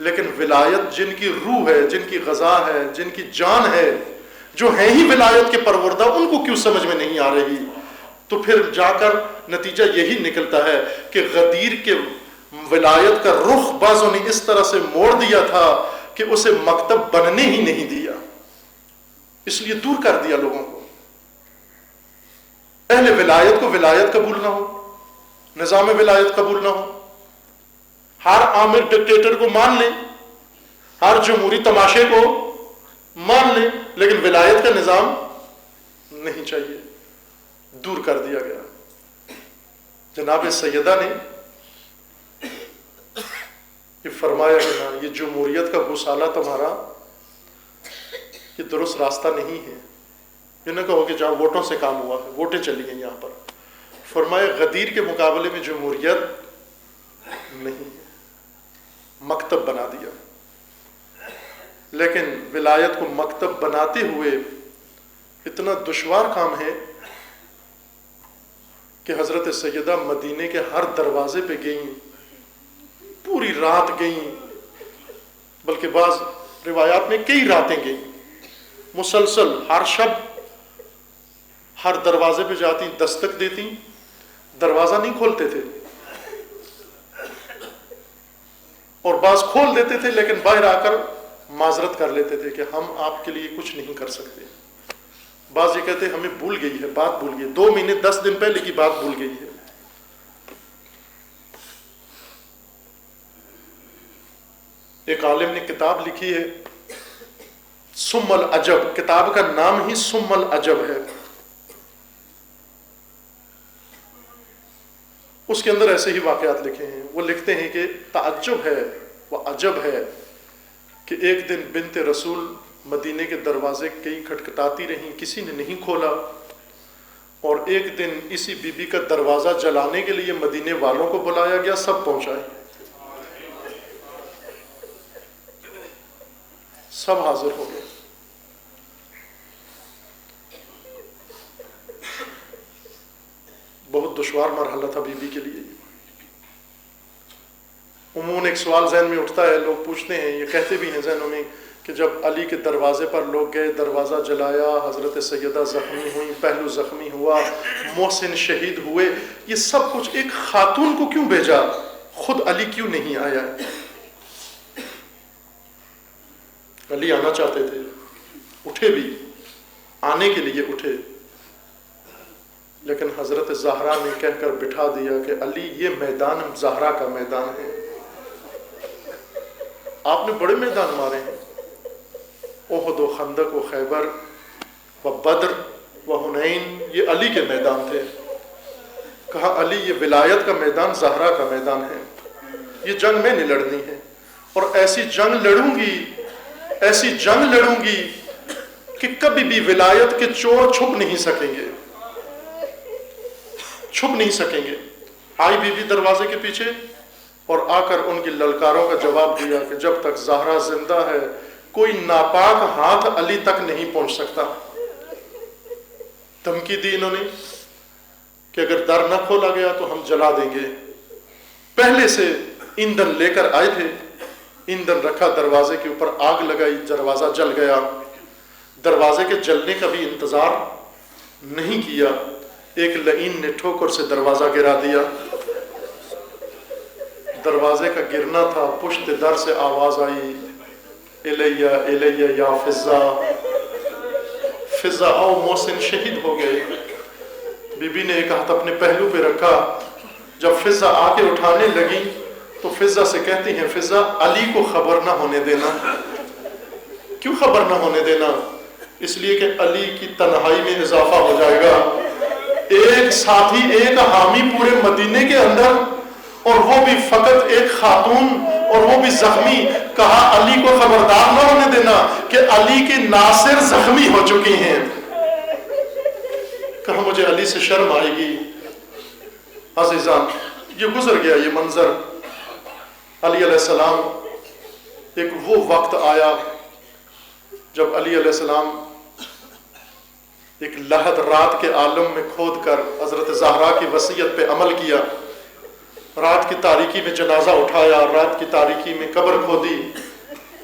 لیکن ولایت جن کی روح ہے، جن کی غذا ہے، جن کی جان ہے، جو ہیں ہی ولایت کے پروردہ، ان کو کیوں سمجھ میں نہیں آ رہی؟ تو پھر جا کر نتیجہ یہی نکلتا ہے کہ غدیر کے ولایت کا رخ بعضوں نے اس طرح سے موڑ دیا تھا کہ اسے مکتب بننے ہی نہیں دیا، اس لیے دور کر دیا لوگوں کو. اہل ولایت کو ولایت قبول نہ ہو، نظام ولایت قبول نہ ہو، ہر آمر ڈکٹیٹر کو مان لیں، ہر جمہوری تماشے کو مان لیں، لیکن ولایت کا نظام نہیں چاہیے، دور کر دیا گیا. جناب سیدہ نے یہ فرمایا کہ نا یہ جمہوریت کا گسالہ تمہارا یہ درست راستہ نہیں ہے. یہ نہ کہو کہ جہاں ووٹوں سے کام ہوا ہے، ووٹیں چلی گئی یہاں پر. فرمایا غدیر کے مقابلے میں جمہوریت نہیں ہے، مکتب بنا دیا. لیکن ولایت کو مکتب بناتے ہوئے اتنا دشوار کام ہے کہ حضرت سیدہ مدینے کے ہر دروازے پہ گئیں، پوری رات گئیں، بلکہ بعض روایات میں کئی راتیں گئیں، مسلسل ہر شب ہر دروازے پہ جاتی، دستک دیتی، دروازہ نہیں کھولتے تھے، اور بعض کھول دیتے تھے لیکن باہر آ کر معذرت کر لیتے تھے کہ ہم آپ کے لیے کچھ نہیں کر سکتے. بعض یہ کہتے ہمیں بھول گئی ہے، بات بھول گئی، 2 مہینے 10 دن پہلے کی بات بھول گئی ہے. ایک عالم نے کتاب لکھی ہے سم العجب، کتاب کا نام ہی سم العجب ہے. اس کے اندر ایسے ہی واقعات لکھے ہیں. وہ لکھتے ہیں کہ تعجب ہے، وہ عجب ہے کہ ایک دن بنت رسول مدینے کے دروازے کئی کھٹکھٹاتی رہیں، کسی نے نہیں کھولا، اور ایک دن اسی بی بی کا دروازہ جلانے کے لیے مدینے والوں کو بلایا گیا، سب پہنچائے، سب حاضر ہو گئے. بہت دشوار مرحلہ تھا بی بی کے لیے. عموماً ایک سوال ذہن میں اٹھتا ہے، لوگ پوچھتے ہیں، یہ کہتے بھی ہیں ذہنوں میں کہ جب علی کے دروازے پر لوگ گئے، دروازہ جلایا، حضرت سیدہ زخمی ہوئی، پہلو زخمی ہوا، محسن شہید ہوئے، یہ سب کچھ ایک خاتون کو کیوں بھیجا، خود علی کیوں نہیں آیا؟ علی آنا چاہتے تھے، اٹھے بھی، آنے کے لیے اٹھے، لیکن حضرت زہرا نے کہہ کر بٹھا دیا کہ علی یہ میدان زہرا کا میدان ہے، آپ نے بڑے میدان مارے ہیں، احد و خندق و خیبر و بدر و حنین یہ علی کے میدان تھے. کہا علی یہ ولایت کا میدان زہرا کا میدان ہے, یہ جنگ میں نہیں لڑنی ہے, اور ایسی جنگ لڑوں گی کہ کبھی بھی ولایت کے چور چھپ نہیں سکیں گے. آئی بی بی دروازے کے پیچھے اور آ کر ان کی للکاروں کا جواب دیا کہ جب تک زہرا زندہ ہے کوئی ناپاک ہاتھ علی تک نہیں پہنچ سکتا. دھمکی دی انہوں نے کہ اگر در نہ کھولا گیا تو ہم جلا دیں گے. پہلے سے ایندھن لے کر آئے تھے, ایندھن رکھا, دروازے کے اوپر آگ لگائی, دروازہ جل گیا. دروازے کے جلنے کا بھی انتظار نہیں کیا, ایک لعین نے ٹھوکر سے دروازہ گرا دیا. دروازے کا گرنا تھا, پشت در سے آواز آئی, الیہ الیہ یا فضا, فضا آؤ, محسن شہید ہو گئے. بی بی نے ایک ہاتھ اپنے پہلو پہ رکھا. جب فضا آ کے اٹھانے لگی تو فضا سے کہتی ہیں, فضا علی کو خبر نہ ہونے دینا. کیوں خبر نہ ہونے دینا؟ اس لیے کہ علی کی تنہائی میں اضافہ ہو جائے گا. ایک ساتھی, ایک حامی پورے مدینے کے اندر, اور وہ بھی فقط ایک خاتون, اور وہ بھی زخمی. کہا علی کو خبردار نہ ہونے دینا کہ علی کے ناصر زخمی ہو چکی ہیں. کہا مجھے علی سے شرم آئے گی. عزیزان, یہ گزر گیا یہ منظر. علی علیہ السلام, ایک وہ وقت آیا جب علی علیہ السلام ایک لحد رات کے عالم میں کھود کر حضرت زہرا کی وصیت پہ عمل کیا. رات کی تاریکی میں جنازہ اٹھایا, رات کی تاریکی میں قبر کھودی,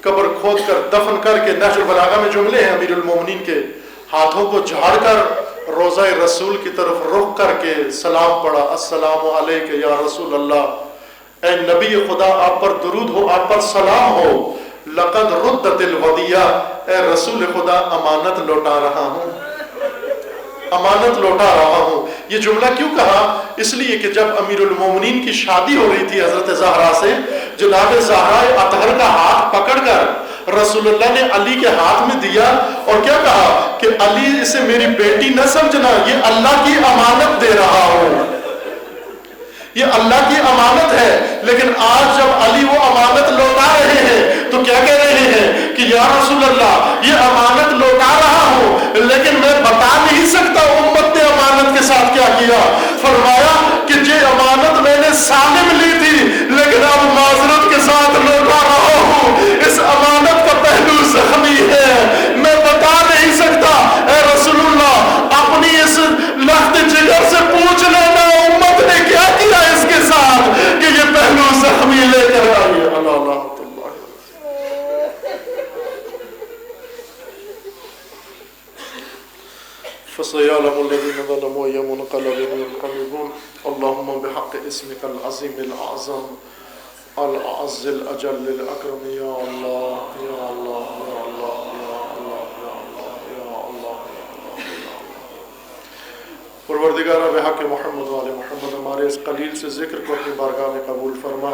قبر کھود کر دفن کر کے. نہج البلاغہ میں جملے ہیں امیر المومنین کے, ہاتھوں کو جھاڑ کر روضہ رسول کی طرف رخ کر کے سلام پڑھا, السلام علیک یا رسول اللہ, اے نبی خدا آپ پر درود ہو, آپ پر سلام ہو. لقد ردت الودیعہ, اے رسول خدا امانت لوٹا رہا ہوں, امانت لوٹا رہا ہوں. یہ جملہ کیوں کہا؟ اس لیے کہ جب امیر المومنین کی شادی ہو رہی تھی حضرت زہرا سے, جناب زہرا اطہر کا ہاتھ پکڑ کر رسول اللہ نے علی کے ہاتھ میں دیا, اور کیا کہا کہ علی اسے میری بیٹی نہ سمجھنا, یہ اللہ کی امانت دے رہا ہوں, یہ اللہ کی امانت ہے. لیکن آج جب علی وہ امانت لوٹا رہے ہیں تو کیا کہہ رہے ہیں کہ یا رسول اللہ یہ امانت لوٹا رہا ہوں, لیکن میں بتا نہیں سکتا امت نے امانت کے ساتھ کیا کیا. فرمایا کہ یہ امانت میں نے سالم لی تھی, لیکن اب معذرت کے ساتھ لوٹا رہا ہوں. اس امانت کا پہلو زخمی ہے, میں بتا نہیں سکتا. اے رسول اللہ اپنی اس لخت جگر سے پوچھ لینا امت نے کیا کیا اس کے ساتھ کہ یہ پہلو زخمی لے کر آئی. اللہ فَسَيَعْلَمُ الَّذِينَ ظَلَمُوا أَيَّ مُنْقَلَبٍ يَنْقَلِبُونَ. اللهم بحق اسمك العظيم الأعظم الأعز الأجل الأكرم, يا الله يا الله يا الله يا الله يا الله يا الله يا الله. پروردگارہ بحق محمد و آل محمد, ہمارے اس قلیل سے ذکر کو اپنی بارگاہ میں قبول فرما.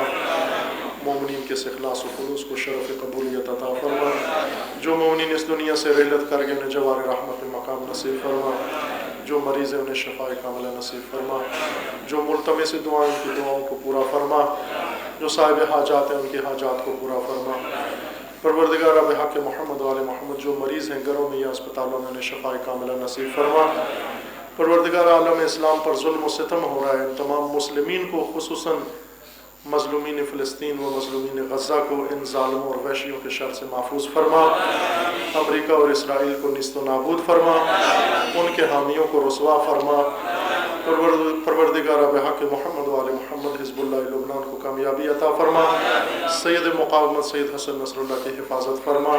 مومنین کے اخلاص و خلوص کو شرف قبولیت عطا فرما. جو مومنین اس دنیا سے رحلت کر گئے انہیں جوار رحمت میں مقام نصیب فرما. جو مریض ہیں انہیں شفاء کاملہ نصیب فرما. جو ملتمس دعائیں ان کی دعاؤں کو پورا فرما. جو صاحب حاجات ہیں ان کی حاجات کو پورا فرما. پروردگارہ بحق محمد و آل محمد, جو مریض ہیں گھروں میں یا اسپتالوں میں انہیں شفاء کاملہ نصیب فرما. پروردگار عالم اسلام پر ظلم و ستم ہو رہا ہے, ان تمام مسلمین کو, خصوصاً مظلومین فلسطین و مظلومین غزہ کو ان ظالموں اور وحشیوں کے شر سے محفوظ فرما. امریکہ اور اسرائیل کو نیست و نابود فرما, ان کے حامیوں کو رسوا فرما. پروردگارہ بحق محمد و آل محمد حزب اللہ لبنان کو کامیابی عطا فرما. سید مقاومت سید حسن نصر اللہ کی حفاظت فرما.